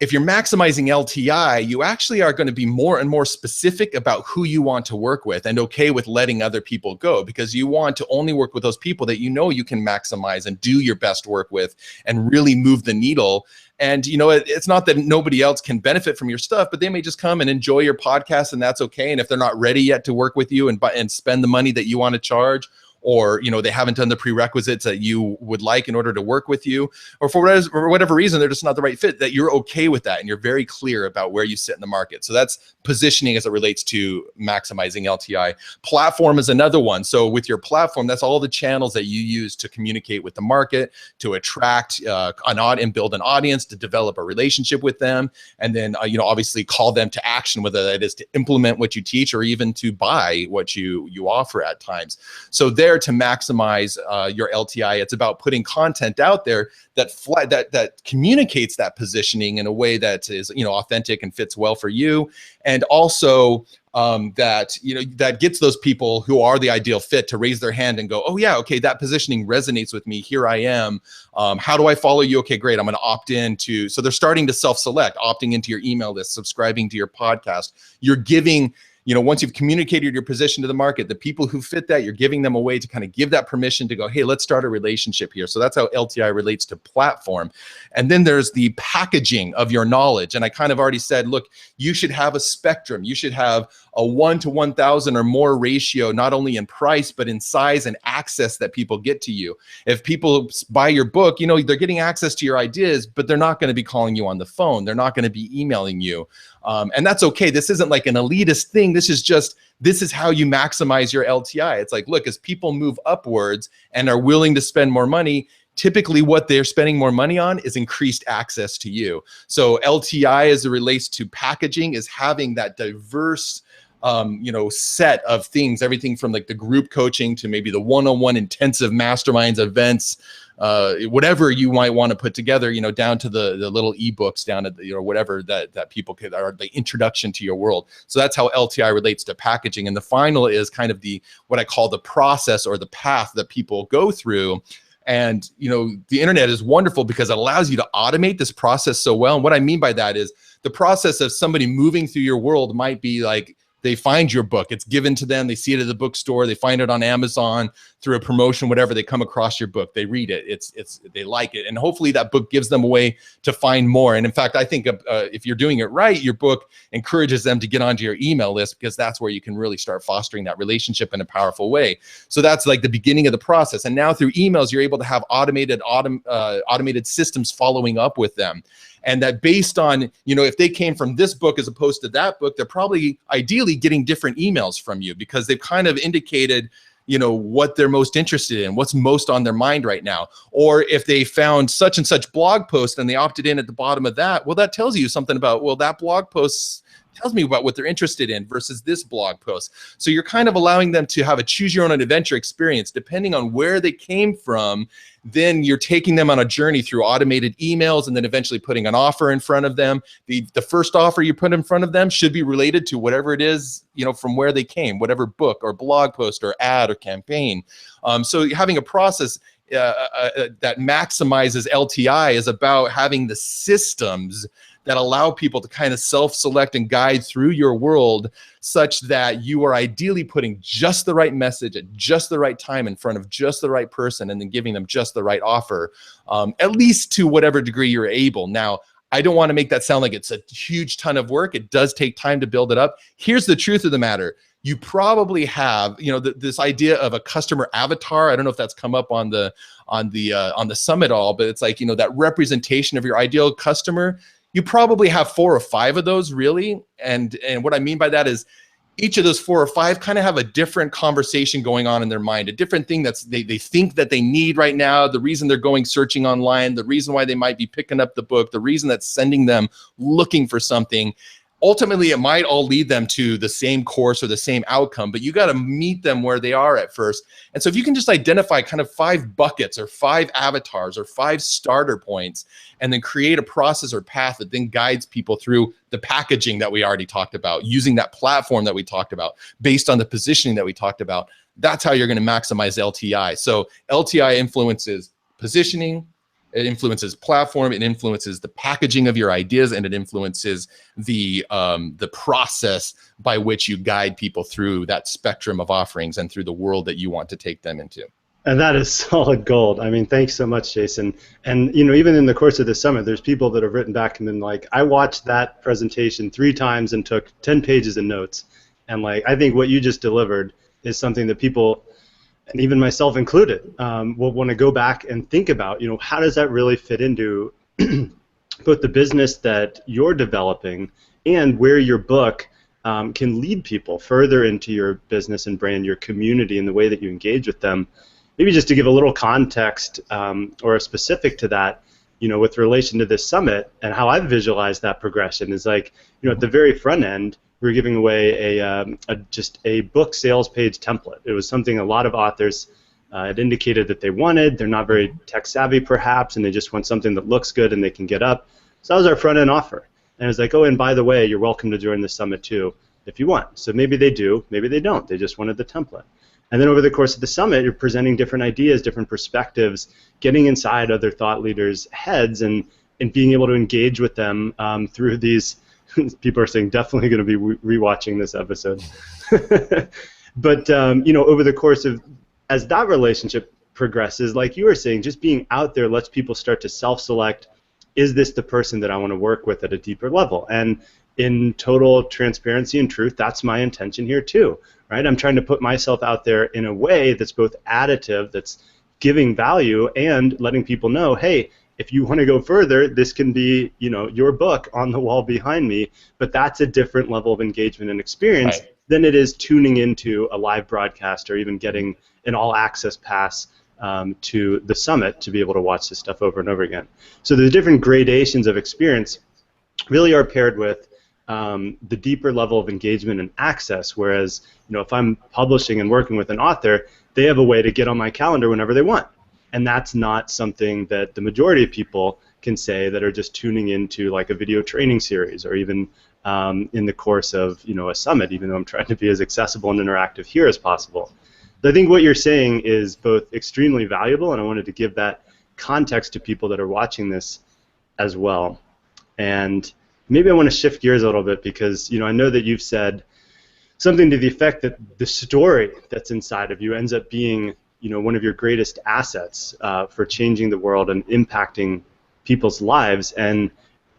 if you're maximizing LTI, you actually are going to be more and more specific about who you want to work with and okay with letting other people go, because you want to only work with those people that you can maximize and do your best work with and really move the needle. And it's not that nobody else can benefit from your stuff, but they may just come and enjoy your podcast, and that's okay. And if they're not ready yet to work with you and spend the money that you want to charge, or they haven't done the prerequisites that you would like in order to work with you, or for whatever reason they're just not the right fit, that you're okay with that and you're very clear about where you sit in the market. So that's positioning as it relates to maximizing LTI. Platform is another one. So with your platform, that's all the channels that you use to communicate with the market, to attract and build an audience, to develop a relationship with them, and then obviously call them to action, whether that is to implement what you teach or even to buy what you offer at times. So there, to maximize your LTI, it's about putting content out there that communicates that positioning in a way that is authentic and fits well for you, and also that gets those people who are the ideal fit to raise their hand and go, oh yeah, okay, that positioning resonates with me. Here I am. How do I follow you? Okay, great. I'm going to opt in to. So they're starting to self-select, opting into your email list, subscribing to your podcast. You're giving. Once you've communicated your position to the market, the people who fit that, you're giving them a way to kind of give that permission to go, hey, let's start a relationship here. So that's how LTI relates to platform. And then there's the packaging of your knowledge. And I kind of already said, look, you should have a spectrum. You should have a 1 to 1,000 or more ratio, not only in price, but in size and access that people get to you. If people buy your book, they're getting access to your ideas, but they're not going to be calling you on the phone. They're not going to be emailing you. And that's okay. This isn't like an elitist thing. This is how you maximize your LTI. It's like, look, as people move upwards and are willing to spend more money, typically what they're spending more money on is increased access to you. So LTI, as it relates to packaging, is having that diverse set of things, everything from like the group coaching to maybe the one-on-one intensive masterminds, events, whatever you might want to put together, down to the little ebooks, down to whatever that people could, are the introduction to your world. So that's how LTI relates to packaging. And the final is kind of what I call the process or the path that people go through. And the internet is wonderful because it allows you to automate this process so well. And what I mean by that is the process of somebody moving through your world might be like, they find your book, it's given to them, they see it at the bookstore, they find it on Amazon through a promotion, whatever, they come across your book, they read it, they like it, and hopefully that book gives them a way to find more. And in fact, I think if you're doing it right, your book encourages them to get onto your email list, because that's where you can really start fostering that relationship in a powerful way. So that's like the beginning of the process. And now through emails, you're able to have automated systems following up with them. And that based on, if they came from this book as opposed to that book, they're probably ideally getting different emails from you, because they've kind of indicated, what they're most interested in, what's most on their mind right now. Or if they found such and such blog post and they opted in at the bottom of that, well, that tells you something about, well, that blog post tells me about what they're interested in versus this blog post. So you're kind of allowing them to have a choose your own adventure experience depending on where they came from. Then you're taking them on a journey through automated emails and then eventually putting an offer in front of them. The first offer you put in front of them should be related to whatever it is, from where they came, whatever book or blog post or ad or campaign. So having a process that maximizes LTI is about having the systems that allow people to kind of self-select and guide through your world, such that you are ideally putting just the right message at just the right time in front of just the right person, and then giving them just the right offer, at least to whatever degree you're able. Now, I don't want to make that sound like it's a huge ton of work. It does take time to build it up. Here's the truth of the matter. You probably have, this idea of a customer avatar. I don't know if that's come up on the summit all, but it's like, that representation of your ideal customer. You probably have 4 or 5 of those, really. And what I mean by that is, each of those 4 or 5 kind of have a different conversation going on in their mind, a different thing that's they think that they need right now, the reason they're going searching online, the reason why they might be picking up the book, the reason that's sending them looking for something. Ultimately, it might all lead them to the same course or the same outcome, but you got to meet them where they are at first. And so if you can just identify kind of 5 buckets or 5 avatars or 5 starter points, and then create a process or path that then guides people through the packaging that we already talked about, using that platform that we talked about, based on the positioning that we talked about, that's how you're going to maximize LTI. So LTI influences positioning, it influences platform, it influences the packaging of your ideas, and it influences the process by which you guide people through that spectrum of offerings and through the world that you want to take them into. And that is solid gold. I mean, thanks so much, Jason. And even in the course of the summit, there's people that have written back and been like, I watched that presentation 3 times and took 10 pages of notes. And like, I think what you just delivered is something that people, and even myself included, will want to go back and think about, how does that really fit into both the business that you're developing and where your book can lead people further into your business and brand, your community, and the way that you engage with them. Maybe just to give a little context or a specific to that, with relation to this summit and how I've visualized that progression is like, at the very front end, we were giving away just a book sales page template. It was something a lot of authors had indicated that they wanted. They're not very tech savvy perhaps, and they just want something that looks good and they can get up. So that was our front end offer. And it was like, oh, and by the way, you're welcome to join the summit too if you want. So maybe they do, maybe they don't. They just wanted the template. And then over the course of the summit, you're presenting different ideas, different perspectives, getting inside other thought leaders' heads and being able to engage with them through these. People are saying definitely going to be rewatching this episode. But over the course of, as that relationship progresses, like you were saying, just being out there lets people start to self-select, is this the person that I want to work with at a deeper level? And in total transparency and truth, that's my intention here too, right? I'm trying to put myself out there in a way that's both additive, that's giving value, and letting people know, hey, if you want to go further, this can be, your book on the wall behind me, but that's a different level of engagement and experience than it is tuning into a live broadcast or even getting an all-access pass to the summit to be able to watch this stuff over and over again. So the different gradations of experience really are paired with the deeper level of engagement and access, whereas, if I'm publishing and working with an author, they have a way to get on my calendar whenever they want. And that's not something that the majority of people can say that are just tuning into like a video training series or even in the course of a summit, even though I'm trying to be as accessible and interactive here as possible. But I think what you're saying is both extremely valuable, and I wanted to give that context to people that are watching this as well. And maybe I want to shift gears a little bit because I know that you've said something to the effect that the story that's inside of you ends up being one of your greatest assets for changing the world and impacting people's lives. And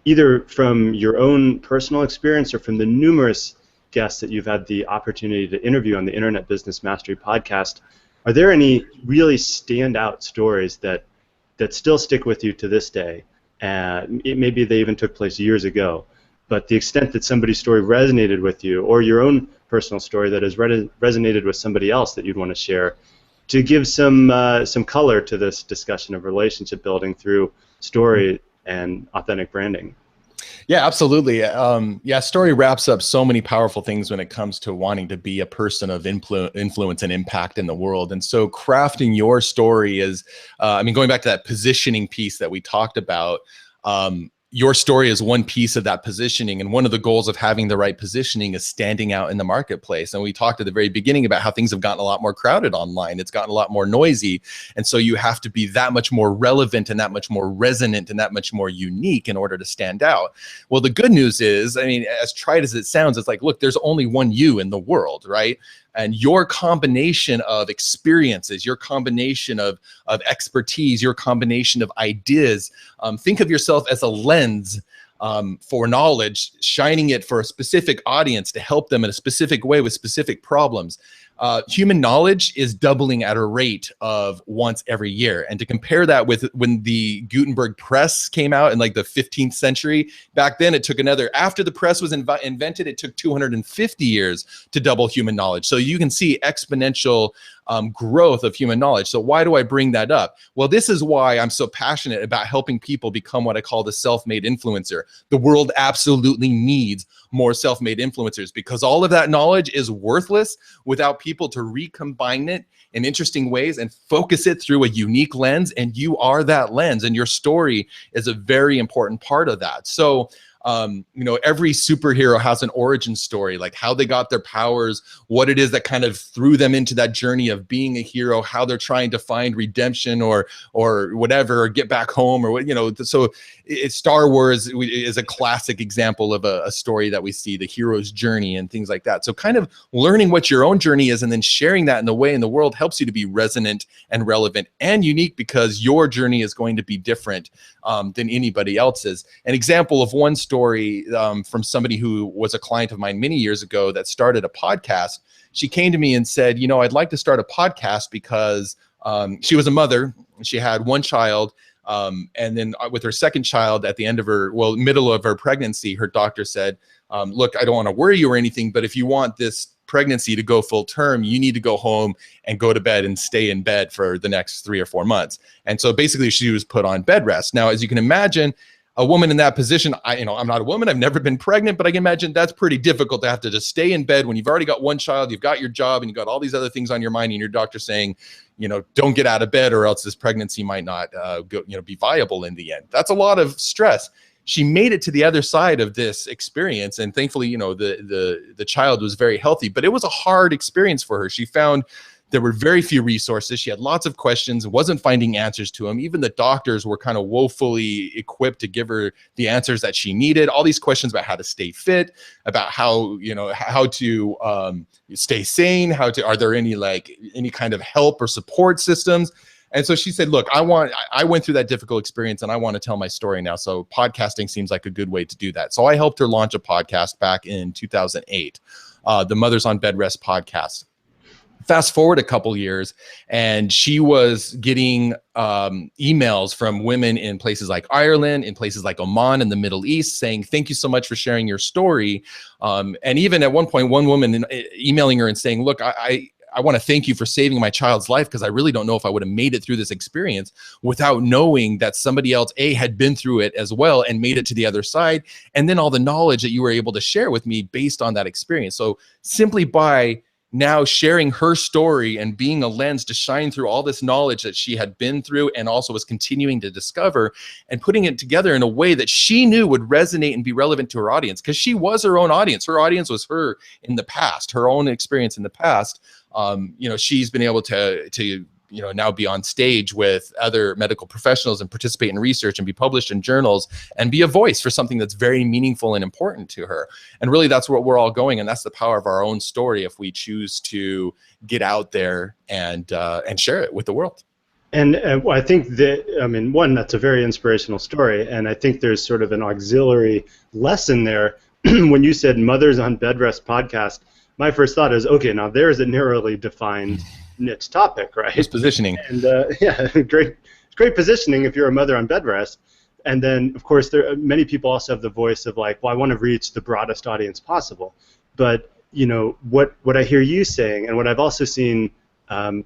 either from your own personal experience or from the numerous guests that you've had the opportunity to interview on the Internet Business Mastery podcast, are there any really standout stories that still stick with you to this day? Maybe they even took place years ago, but the extent that somebody's story resonated with you, or your own personal story that has resonated with somebody else that you'd want to share, to give some color to this discussion of relationship building through story and authentic branding. Yeah, absolutely. Story wraps up so many powerful things when it comes to wanting to be a person of influence and impact in the world. And so crafting your story is, going back to that positioning piece that we talked about, your story is one piece of that positioning. And one of the goals of having the right positioning is standing out in the marketplace. And we talked at the very beginning about how things have gotten a lot more crowded online. It's gotten a lot more noisy. And so you have to be that much more relevant and that much more resonant and that much more unique in order to stand out. Well, the good news is, I mean, as trite as it sounds, it's like, look, there's only one you in the world, right? And your combination of experiences, your combination of expertise, your combination of ideas, think of yourself as a lens for knowledge, shining it for a specific audience to help them in a specific way with specific problems. Human knowledge is doubling at a rate of once every year. And to compare that with when the Gutenberg press came out in like the 15th century, back then it took after the press was invented, it took 250 years to double human knowledge. So you can see exponential growth of human knowledge. So why do I bring that up? Well, this is why I'm so passionate about helping people become what I call the self-made influencer. The world absolutely needs more self-made influencers, because all of that knowledge is worthless without people to recombine it in interesting ways and focus it through a unique lens. And you are that lens, and your story is a very important part of that. So every superhero has an origin story, like how they got their powers, what it is that kind of threw them into that journey of being a hero, how they're trying to find redemption or whatever, or get back home, or so Star Wars is a classic example of a story that we see, the hero's journey and things like that. So kind of learning what your own journey is and then sharing that in the way in the world helps you to be resonant and relevant and unique, because your journey is going to be different than anybody else's. An example of one story from somebody who was a client of mine many years ago that started a podcast. She came to me and said, I'd like to start a podcast because she was a mother. She had one child. And then with her second child at the middle of her pregnancy, her doctor said, look, I don't want to worry you or anything, but if you want this pregnancy to go full term, you need to go home and go to bed and stay in bed for the next 3 or 4 months. And so basically she was put on bed rest. Now, as you can imagine, a woman in that position, I'm not a woman, I've never been pregnant, but I can imagine that's pretty difficult to have to just stay in bed when you've already got one child, you've got your job, and you've got all these other things on your mind, and your doctor saying, don't get out of bed or else this pregnancy might not be viable in the end. That's a lot of stress. She made it to the other side of this experience, and thankfully, the child was very healthy, but it was a hard experience for her. She found there were very few resources. She had lots of questions, wasn't finding answers to them. Even the doctors were kind of woefully equipped to give her the answers that she needed. All these questions about how to stay fit, about how to stay sane, are there any kind of help or support systems? And so she said, look, I went through that difficult experience and I want to tell my story now. So podcasting seems like a good way to do that. So I helped her launch a podcast back in 2008, the Mothers on Bed Rest podcast. Fast forward a couple years, and she was getting emails from women in places like Ireland, in places like Oman in the Middle East, saying, thank you so much for sharing your story. And even at one point, one woman emailing her and saying, look, I want to thank you for saving my child's life, because I really don't know if I would have made it through this experience without knowing that somebody else, had been through it as well and made it to the other side. And then all the knowledge that you were able to share with me based on that experience. So simply by now sharing her story and being a lens to shine through all this knowledge that she had been through and also was continuing to discover, and putting it together in a way that she knew would resonate and be relevant to her audience, because she was her own audience. Her audience was her in the past, her own experience in the past. She's been able to now be on stage with other medical professionals and participate in research and be published in journals and be a voice for something that's very meaningful and important to her. And really, that's where we're all going. And that's the power of our own story if we choose to get out there and share it with the world. And I think that's a very inspirational story. And I think there's sort of an auxiliary lesson there. When you said Mothers on Bed Rest podcast, my first thought is, okay, now there's a narrowly defined niche topic, right? It's positioning. And great positioning if you're a mother on bed rest. And then, of course, many people also have the voice of like, well, I want to reach the broadest audience possible. But what I hear you saying, and what I've also seen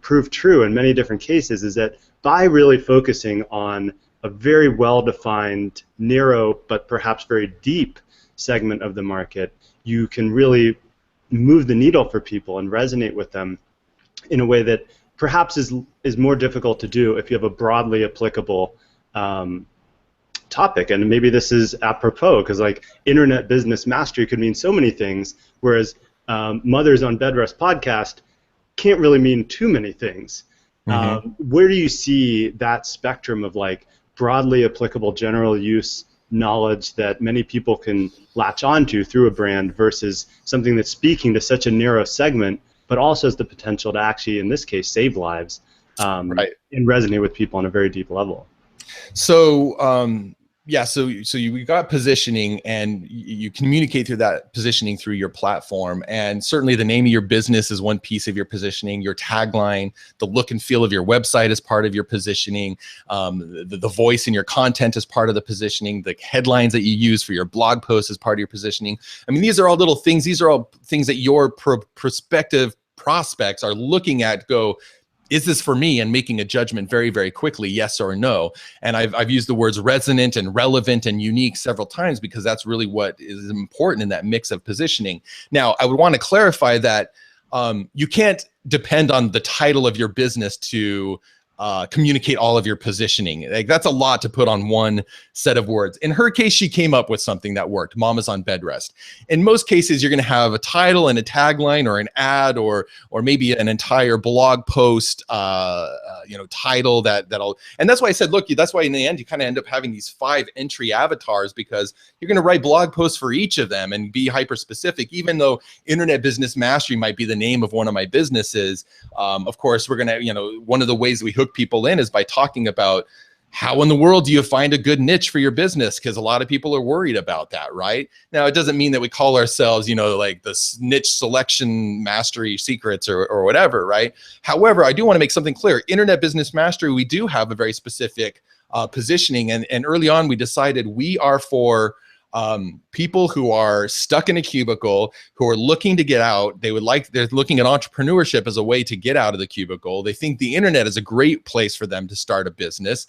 prove true in many different cases, is that by really focusing on a very well-defined, narrow, but perhaps very deep segment of the market, you can really move the needle for people and resonate with them in a way that perhaps is more difficult to do if you have a broadly applicable topic, and maybe this is apropos because like internet business mastery could mean so many things, whereas Mothers on Bed Rest podcast can't really mean too many things. Where do you see that spectrum of like broadly applicable general use knowledge that many people can latch onto through a brand versus something that's speaking to such a narrow segment, but also has the potential to actually, in this case, save lives and resonate with people on a very deep level? So yeah, so you got positioning, and you communicate through that positioning through your platform. And certainly the name of your business is one piece of your positioning. Your tagline, the look and feel of your website is part of your positioning. The voice in your content is part of the positioning. The headlines that you use for your blog post is part of your positioning. I mean, these are all little things. These are all things that your prospective prospects are looking at, go, is this for me? And making a judgment very, very quickly, yes or no. And I've used the words resonant and relevant and unique several times because that's really what is important in that mix of positioning. Now, I would want to clarify that you can't depend on the title of your business to communicate all of your positioning. Like, that's a lot to put on one set of words. In her case, she came up with something that worked. Mama's on bed rest. In most cases, you're going to have a title and a tagline, or an ad, or maybe an entire blog post, title that'll. And that's why I said, look, that's why in the end you kind of end up having these 5 entry avatars, because you're going to write blog posts for each of them and be hyper specific. Even though Internet Business Mastery might be the name of one of my businesses, of course, we're going to, one of the ways we hook people in is by talking about how in the world do you find a good niche for your business, because a lot of people are worried about that. Right now, it doesn't mean that we call ourselves like the niche selection mastery secrets or whatever, right? However, I do want to make something clear. Internet Business Mastery, we do have a very specific positioning, and early on we decided we are for people who are stuck in a cubicle, who are looking to get out. They're looking at entrepreneurship as a way to get out of the cubicle. They think the internet is a great place for them to start a business.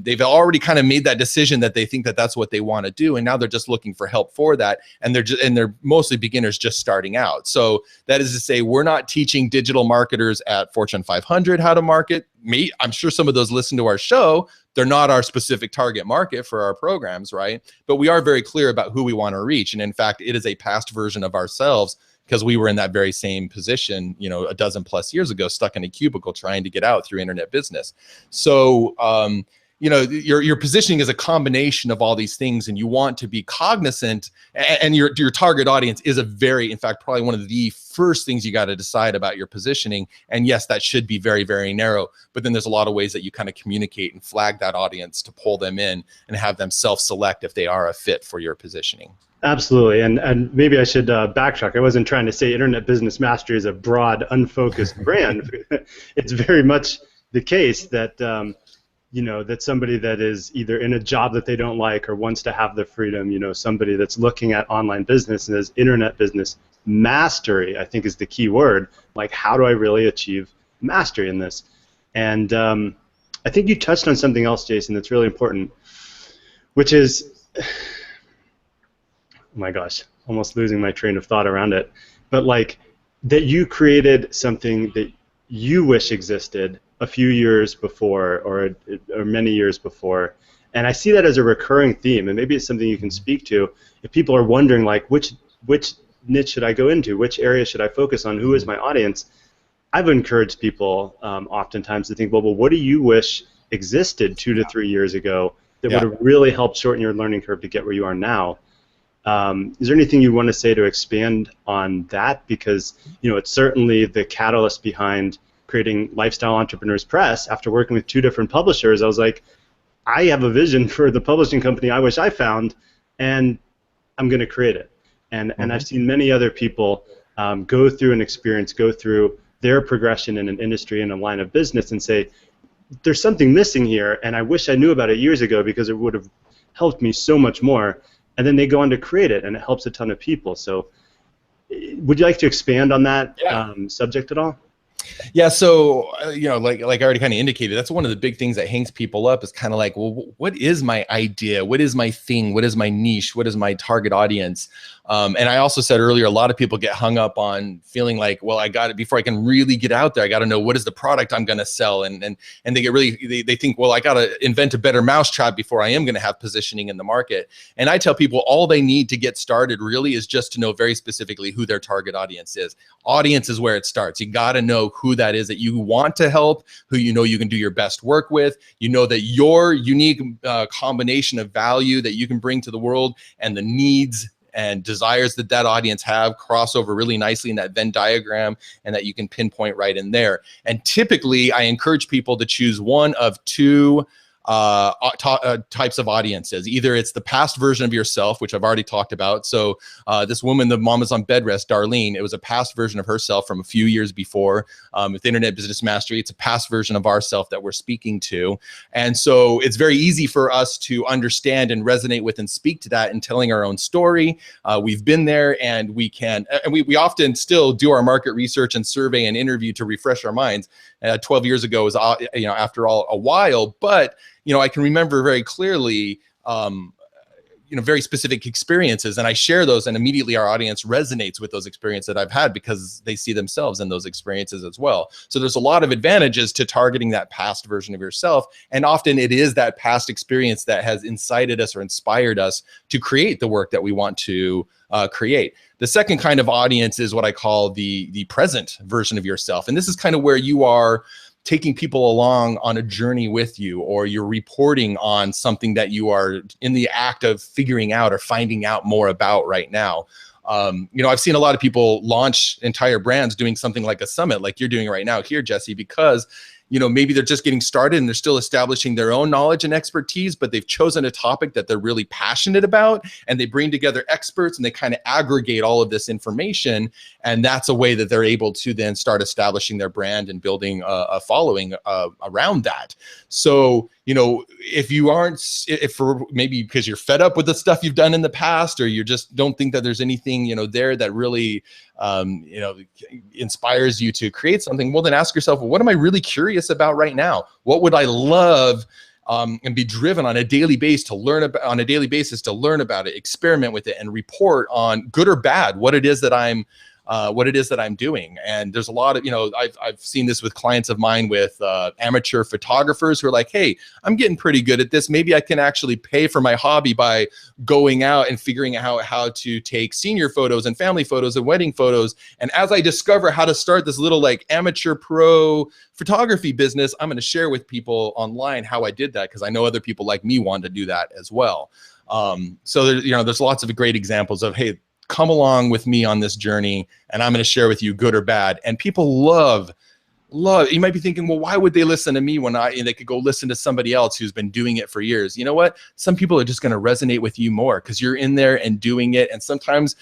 They've already kind of made that decision that they think that that's what they want to do, and now they're just looking for help for that. And they're mostly beginners just starting out. So that is to say, we're not teaching digital marketers at Fortune 500 how to market. I'm sure some of those listen to our show. They're not our specific target market for our programs, right? But we are very clear about who we want to reach. And in fact, it is a past version of ourselves, because we were in that very same position, a dozen plus years ago, stuck in a cubicle trying to get out through internet business. So, your positioning is a combination of all these things, and you want to be cognizant, and your target audience is in fact, probably one of the first things you got to decide about your positioning. And yes, that should be very, very narrow, but then there's a lot of ways that you kind of communicate and flag that audience to pull them in and have them self-select if they are a fit for your positioning. Absolutely, and maybe I should backtrack. I wasn't trying to say Internet Business Mastery is a broad, unfocused brand. It's very much the case that that somebody that is either in a job that they don't like or wants to have the freedom, somebody that's looking at online business and as Internet Business Mastery, I think, is the key word. Like, how do I really achieve mastery in this? And I think you touched on something else, Jason, that's really important, which is, oh my gosh, almost losing my train of thought around it, but like that you created something that you wish existed a few years before, or many years before. And I see that as a recurring theme, and maybe it's something you can speak to if people are wondering, like, which niche should I go into, which area should I focus on, who is my audience. I've encouraged people oftentimes to think, well, what do you wish existed 2 to 3 years ago that would have really helped shorten your learning curve to get where you are now? Is there anything you want to say to expand on that? Because it's certainly the catalyst behind creating Lifestyle Entrepreneurs Press. After working with 2 different publishers, I was like, I have a vision for the publishing company I wish I found, and I'm going to create it. And I've seen many other people go through an experience, go through their progression in an industry and a line of business, and say, there's something missing here, and I wish I knew about it years ago because it would have helped me so much more. And then they go on to create it, and it helps a ton of people. So would you like to expand on that subject at all? Yeah, so like I already kind of indicated, that's one of the big things that hangs people up is kind of like, well, what is my idea? What is my thing? What is my niche? What is my target audience? And I also said earlier, a lot of people get hung up on feeling like, well, I got it before I can really get out there. I got to know what is the product I'm going to sell, and they get really they think, well, I got to invent a better mousetrap before I am going to have positioning in the market. And I tell people all they need to get started really is just to know very specifically who their target audience is. Audience is where it starts. You got to know who that is that you want to help, who you know you can do your best work with. You know that your unique combination of value that you can bring to the world and the needs and desires that that audience have cross over really nicely in that Venn diagram, and that you can pinpoint right in there. And typically I encourage people to choose one of two types of audiences. Either it's the past version of yourself, which I've already talked about. So this woman, the Mama's on Bed Rest, Darlene, it was a past version of herself from a few years before. With Internet Business Mastery, it's a past version of ourself that we're speaking to. And so it's very easy for us to understand and resonate with and speak to that in telling our own story. We've been there, and we can, and we often still do our market research and survey and interview to refresh our minds. 12 years ago was, after all, a while, but I can remember very clearly, very specific experiences, and I share those, and immediately our audience resonates with those experiences that I've had because they see themselves in those experiences as well. So there's a lot of advantages to targeting that past version of yourself, and often it is that past experience that has incited us or inspired us to create the work that we want to create. The second kind of audience is what I call the present version of yourself, and this is kind of where you are taking people along on a journey with you, or you're reporting on something that you are in the act of figuring out or finding out more about right now. I've seen a lot of people launch entire brands doing something like a summit, like you're doing right now here, Jesse, because maybe they're just getting started and they're still establishing their own knowledge and expertise, but they've chosen a topic that they're really passionate about, and they bring together experts and they kind of aggregate all of this information. And that's a way that they're able to then start establishing their brand and building a following around that. So, if for maybe because you're fed up with the stuff you've done in the past, or you just don't think that there's anything, there that really, inspires you to create something, well, then ask yourself, well, what am I really curious about right now? What would I love and be driven on a daily basis to learn about it, experiment with it, and report on, good or bad, what it is that I'm doing. And there's a lot of, I've seen this with clients of mine with amateur photographers who are like, hey, I'm getting pretty good at this. Maybe I can actually pay for my hobby by going out and figuring out how to take senior photos and family photos and wedding photos. And as I discover how to start this little like amateur pro photography business, I'm going to share with people online how I did that, because I know other people like me want to do that as well. So there's lots of great examples of, hey, come along with me on this journey, and I'm going to share with you good or bad. And people love, you might be thinking, well, why would they listen to me when they could go listen to somebody else who's been doing it for years? You know what? Some people are just going to resonate with you more because you're in there and doing it. And sometimes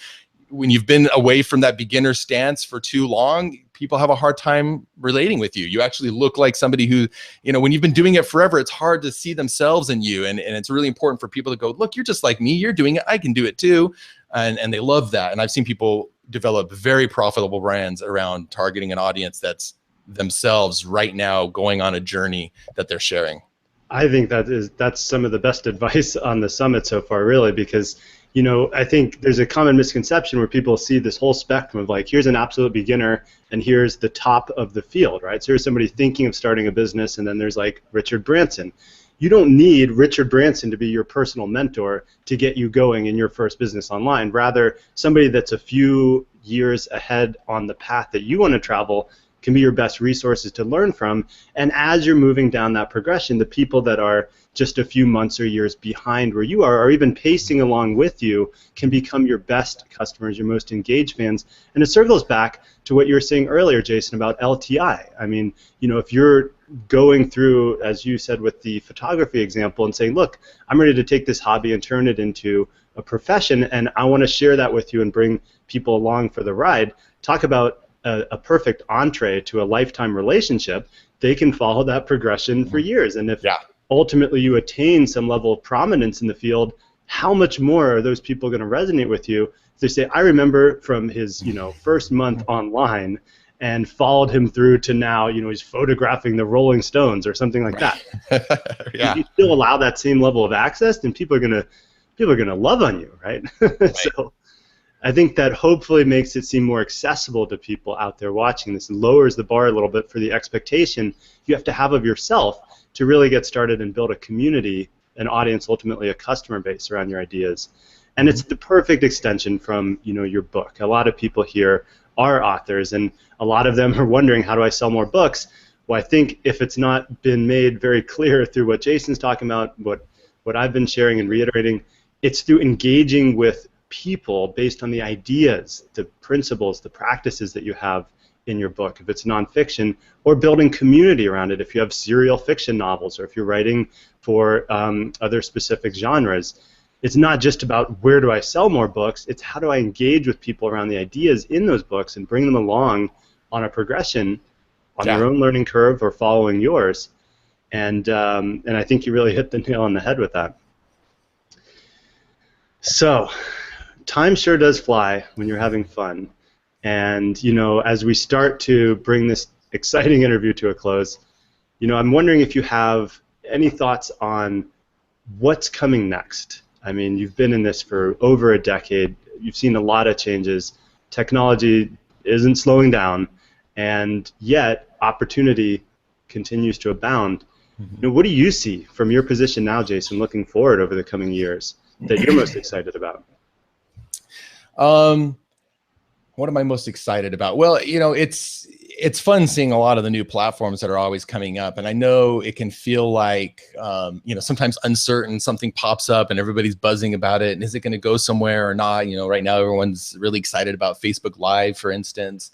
when you've been away from that beginner stance for too long, people have a hard time relating with you. You actually look like somebody who, when you've been doing it forever, it's hard to see themselves in you. And it's really important for people to go, look, you're just like me. You're doing it. I can do it too. And they love that. And I've seen people develop very profitable brands around targeting an audience that's themselves right now going on a journey that they're sharing. I think that's some of the best advice on the summit so far, really, because I think there's a common misconception where people see this whole spectrum of like, here's an absolute beginner and here's the top of the field, right? So here's somebody thinking of starting a business, and then there's like Richard Branson. You don't need Richard Branson to be your personal mentor to get you going in your first business online. Rather, somebody that's a few years ahead on the path that you want to travel can be your best resources to learn from. And as you're moving down that progression, the people that are just a few months or years behind where you are, or even pacing along with you, can become your best customers, your most engaged fans. And it circles back to what you were saying earlier, Jason, about LTI. I mean, if you're going through, as you said with the photography example, and saying, look, I'm ready to take this hobby and turn it into a profession, and I want to share that with you and bring people along for the ride. Talk about a perfect entree to a lifetime relationship. They can follow that progression for years. And if ultimately you attain some level of prominence in the field, how much more are those people going to resonate with you? If they say, I remember from his first month online, and followed him through to now, he's photographing the Rolling Stones or something like that. Yeah. If you still allow that same level of access, then people are gonna love on you, right? Right. So I think that hopefully makes it seem more accessible to people out there watching this and lowers the bar a little bit for the expectation you have to have of yourself to really get started and build a community, an audience, ultimately a customer base around your ideas. And it's the perfect extension from your book. A lot of people here are authors, and a lot of them are wondering, how do I sell more books? Well, I think if it's not been made very clear through what Jason's talking about, what I've been sharing and reiterating, it's through engaging with people based on the ideas, the principles, the practices that you have in your book, if it's nonfiction, or building community around it if you have serial fiction novels, or if you're writing for other specific genres. It's not just about where do I sell more books, it's how do I engage with people around the ideas in those books and bring them along on a progression on their own learning curve or following yours. And I think you really hit the nail on the head with that. So, time sure does fly when you're having fun. And, as we start to bring this exciting interview to a close, I'm wondering if you have any thoughts on what's coming next. I mean, you've been in this for over a decade. You've seen a lot of changes. Technology isn't slowing down, and yet opportunity continues to abound. What do you see from your position now, Jason, looking forward over the coming years that you're most excited about? What am I most excited about? Well, it's fun seeing a lot of the new platforms that are always coming up. And I know it can feel like, sometimes uncertain, something pops up and everybody's buzzing about it. And is it going to go somewhere or not? Right now everyone's really excited about Facebook Live, for instance.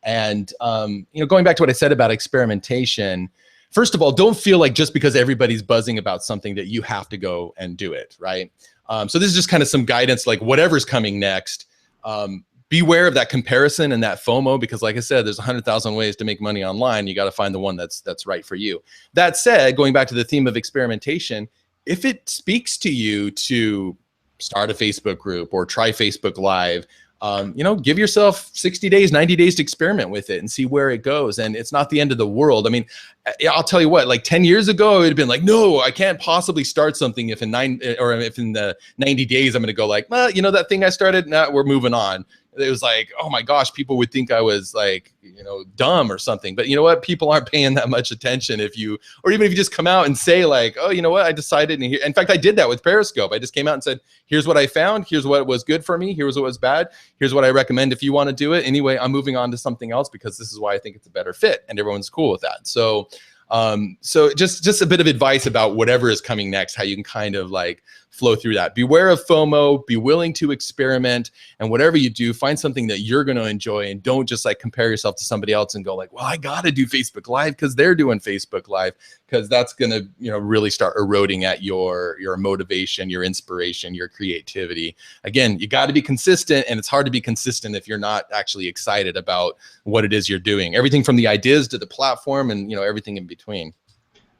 And, going back to what I said about experimentation, first of all, don't feel like just because everybody's buzzing about something that you have to go and do it, right? So this is just kind of some guidance, like whatever's coming next. Beware of that comparison and that FOMO, because like I said, there's 100,000 ways to make money online. You got to find the one that's right for you. That said, going back to the theme of experimentation, if it speaks to you to start a Facebook group or try Facebook Live, give yourself 60 days, 90 days to experiment with it and see where it goes. And it's not the end of the world. I mean, I'll tell you what, like 10 years ago, it would have been like, no, I can't possibly start something if in the 90 days, I'm going to go like, well, that thing I started, nah, we're moving on. It was like, oh my gosh, people would think I was like, dumb or something. But you know what? People aren't paying that much attention or even if you just come out and say like, oh, you know what? I decided. In fact, I did that with Periscope. I just came out and said, here's what I found. Here's what was good for me. Here's what was bad. Here's what I recommend if you want to do it. Anyway, I'm moving on to something else because this is why I think it's a better fit. And everyone's cool with that. So just a bit of advice about whatever is coming next, how you can kind of like flow through that. Beware of FOMO, be willing to experiment, and whatever you do, find something that you're going to enjoy, and don't just like compare yourself to somebody else and go like, well, I got to do Facebook Live because they're doing Facebook Live, because that's going to, really start eroding at your motivation, your inspiration, your creativity. Again, you got to be consistent, and it's hard to be consistent if you're not actually excited about what it is you're doing. Everything from the ideas to the platform and, everything in between.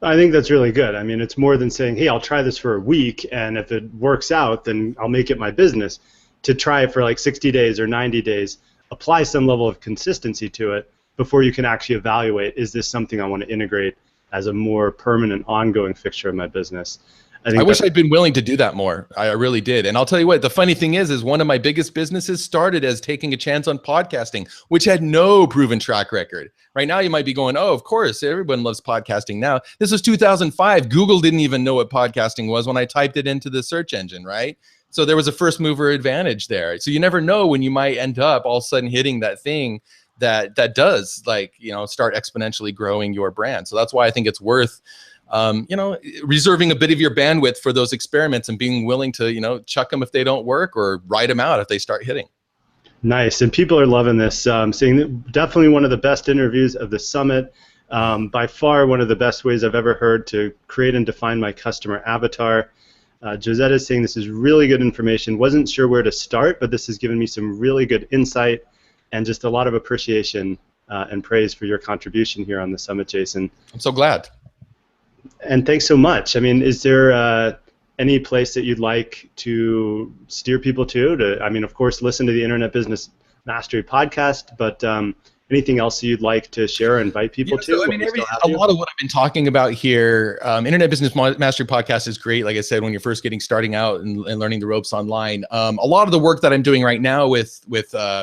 I think that's really good. I mean, it's more than saying, hey, I'll try this for a week, and if it works out, then I'll make it my business. To try it for like 60 days or 90 days, apply some level of consistency to it before you can actually evaluate, is this something I want to integrate as a more permanent, ongoing fixture of my business? I wish I'd been willing to do that more. I really did. And I'll tell you what, the funny thing is one of my biggest businesses started as taking a chance on podcasting, which had no proven track record. Right now, you might be going, oh, of course, everyone loves podcasting now. This was 2005. Google didn't even know what podcasting was when I typed it into the search engine, right? So there was a first mover advantage there. So you never know when you might end up all of a sudden hitting that thing that does start exponentially growing your brand. So that's why I think it's worth reserving a bit of your bandwidth for those experiments and being willing to, chuck them if they don't work or write them out if they start hitting. Nice. And people are loving this. Seeing that definitely one of the best interviews of the summit. By far one of the best ways I've ever heard to create and define my customer avatar. Josette is saying this is really good information. Wasn't sure where to start, but this has given me some really good insight and just a lot of appreciation and praise for your contribution here on the summit, Jason. I'm so glad. And thanks so much. I mean, is there any place that you'd like to steer people to? I mean, of course, listen to the Internet Business Mastery podcast, but anything else you'd like to share or invite people to? So, I mean, a lot of what I've been talking about here, Internet Business Mastery Podcast is great. Like I said, when you're first starting out and learning the ropes online, a lot of the work that I'm doing right now with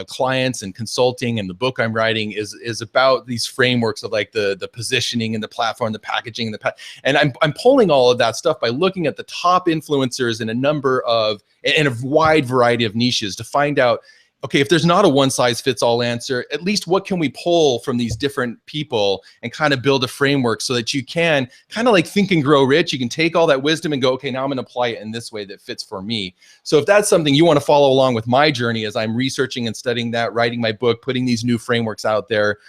clients and consulting and the book I'm writing is about these frameworks of like the positioning and the platform, the packaging, and I'm pulling all of that stuff by looking at the top influencers in a wide variety of niches to find out, okay, if there's not a one size fits all answer, at least what can we pull from these different people and kind of build a framework so that you can kind of like Think and Grow Rich. You can take all that wisdom and go, okay, now I'm going to apply it in this way that fits for me. So if that's something you want to follow along with my journey as I'm researching and studying that, writing my book, putting these new frameworks out there,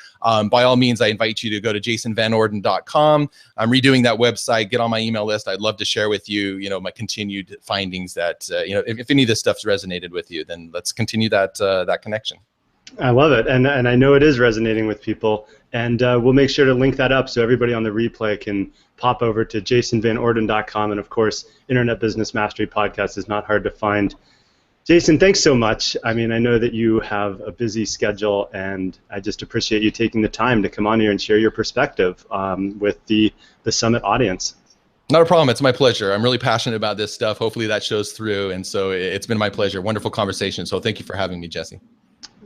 by all means, I invite you to go to jasonvanorden.com. I'm redoing that website. Get on my email list. I'd love to share with you, my continued findings that, if any of this stuff's resonated with you, then let's continue that connection. I love it. And I know it is resonating with people. And we'll make sure to link that up so everybody on the replay can pop over to jasonvanorden.com. And of course, Internet Business Mastery Podcast is not hard to find. Jason, thanks so much. I mean, I know that you have a busy schedule, and I just appreciate you taking the time to come on here and share your perspective with the Summit audience. Not a problem. It's my pleasure. I'm really passionate about this stuff. Hopefully that shows through. And so it's been my pleasure. Wonderful conversation. So thank you for having me, Jesse.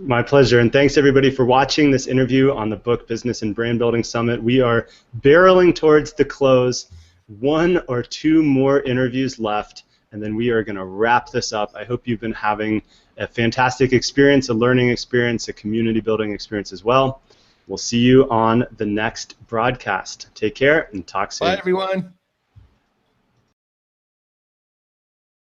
My pleasure. And thanks, everybody, for watching this interview on the Book, Business, and Brand Building Summit. We are barreling towards the close. 1 or 2 more interviews left, and then we are going to wrap this up. I hope you've been having a fantastic experience, a learning experience, a community building experience as well. We'll see you on the next broadcast. Take care and talk soon. Bye, everyone.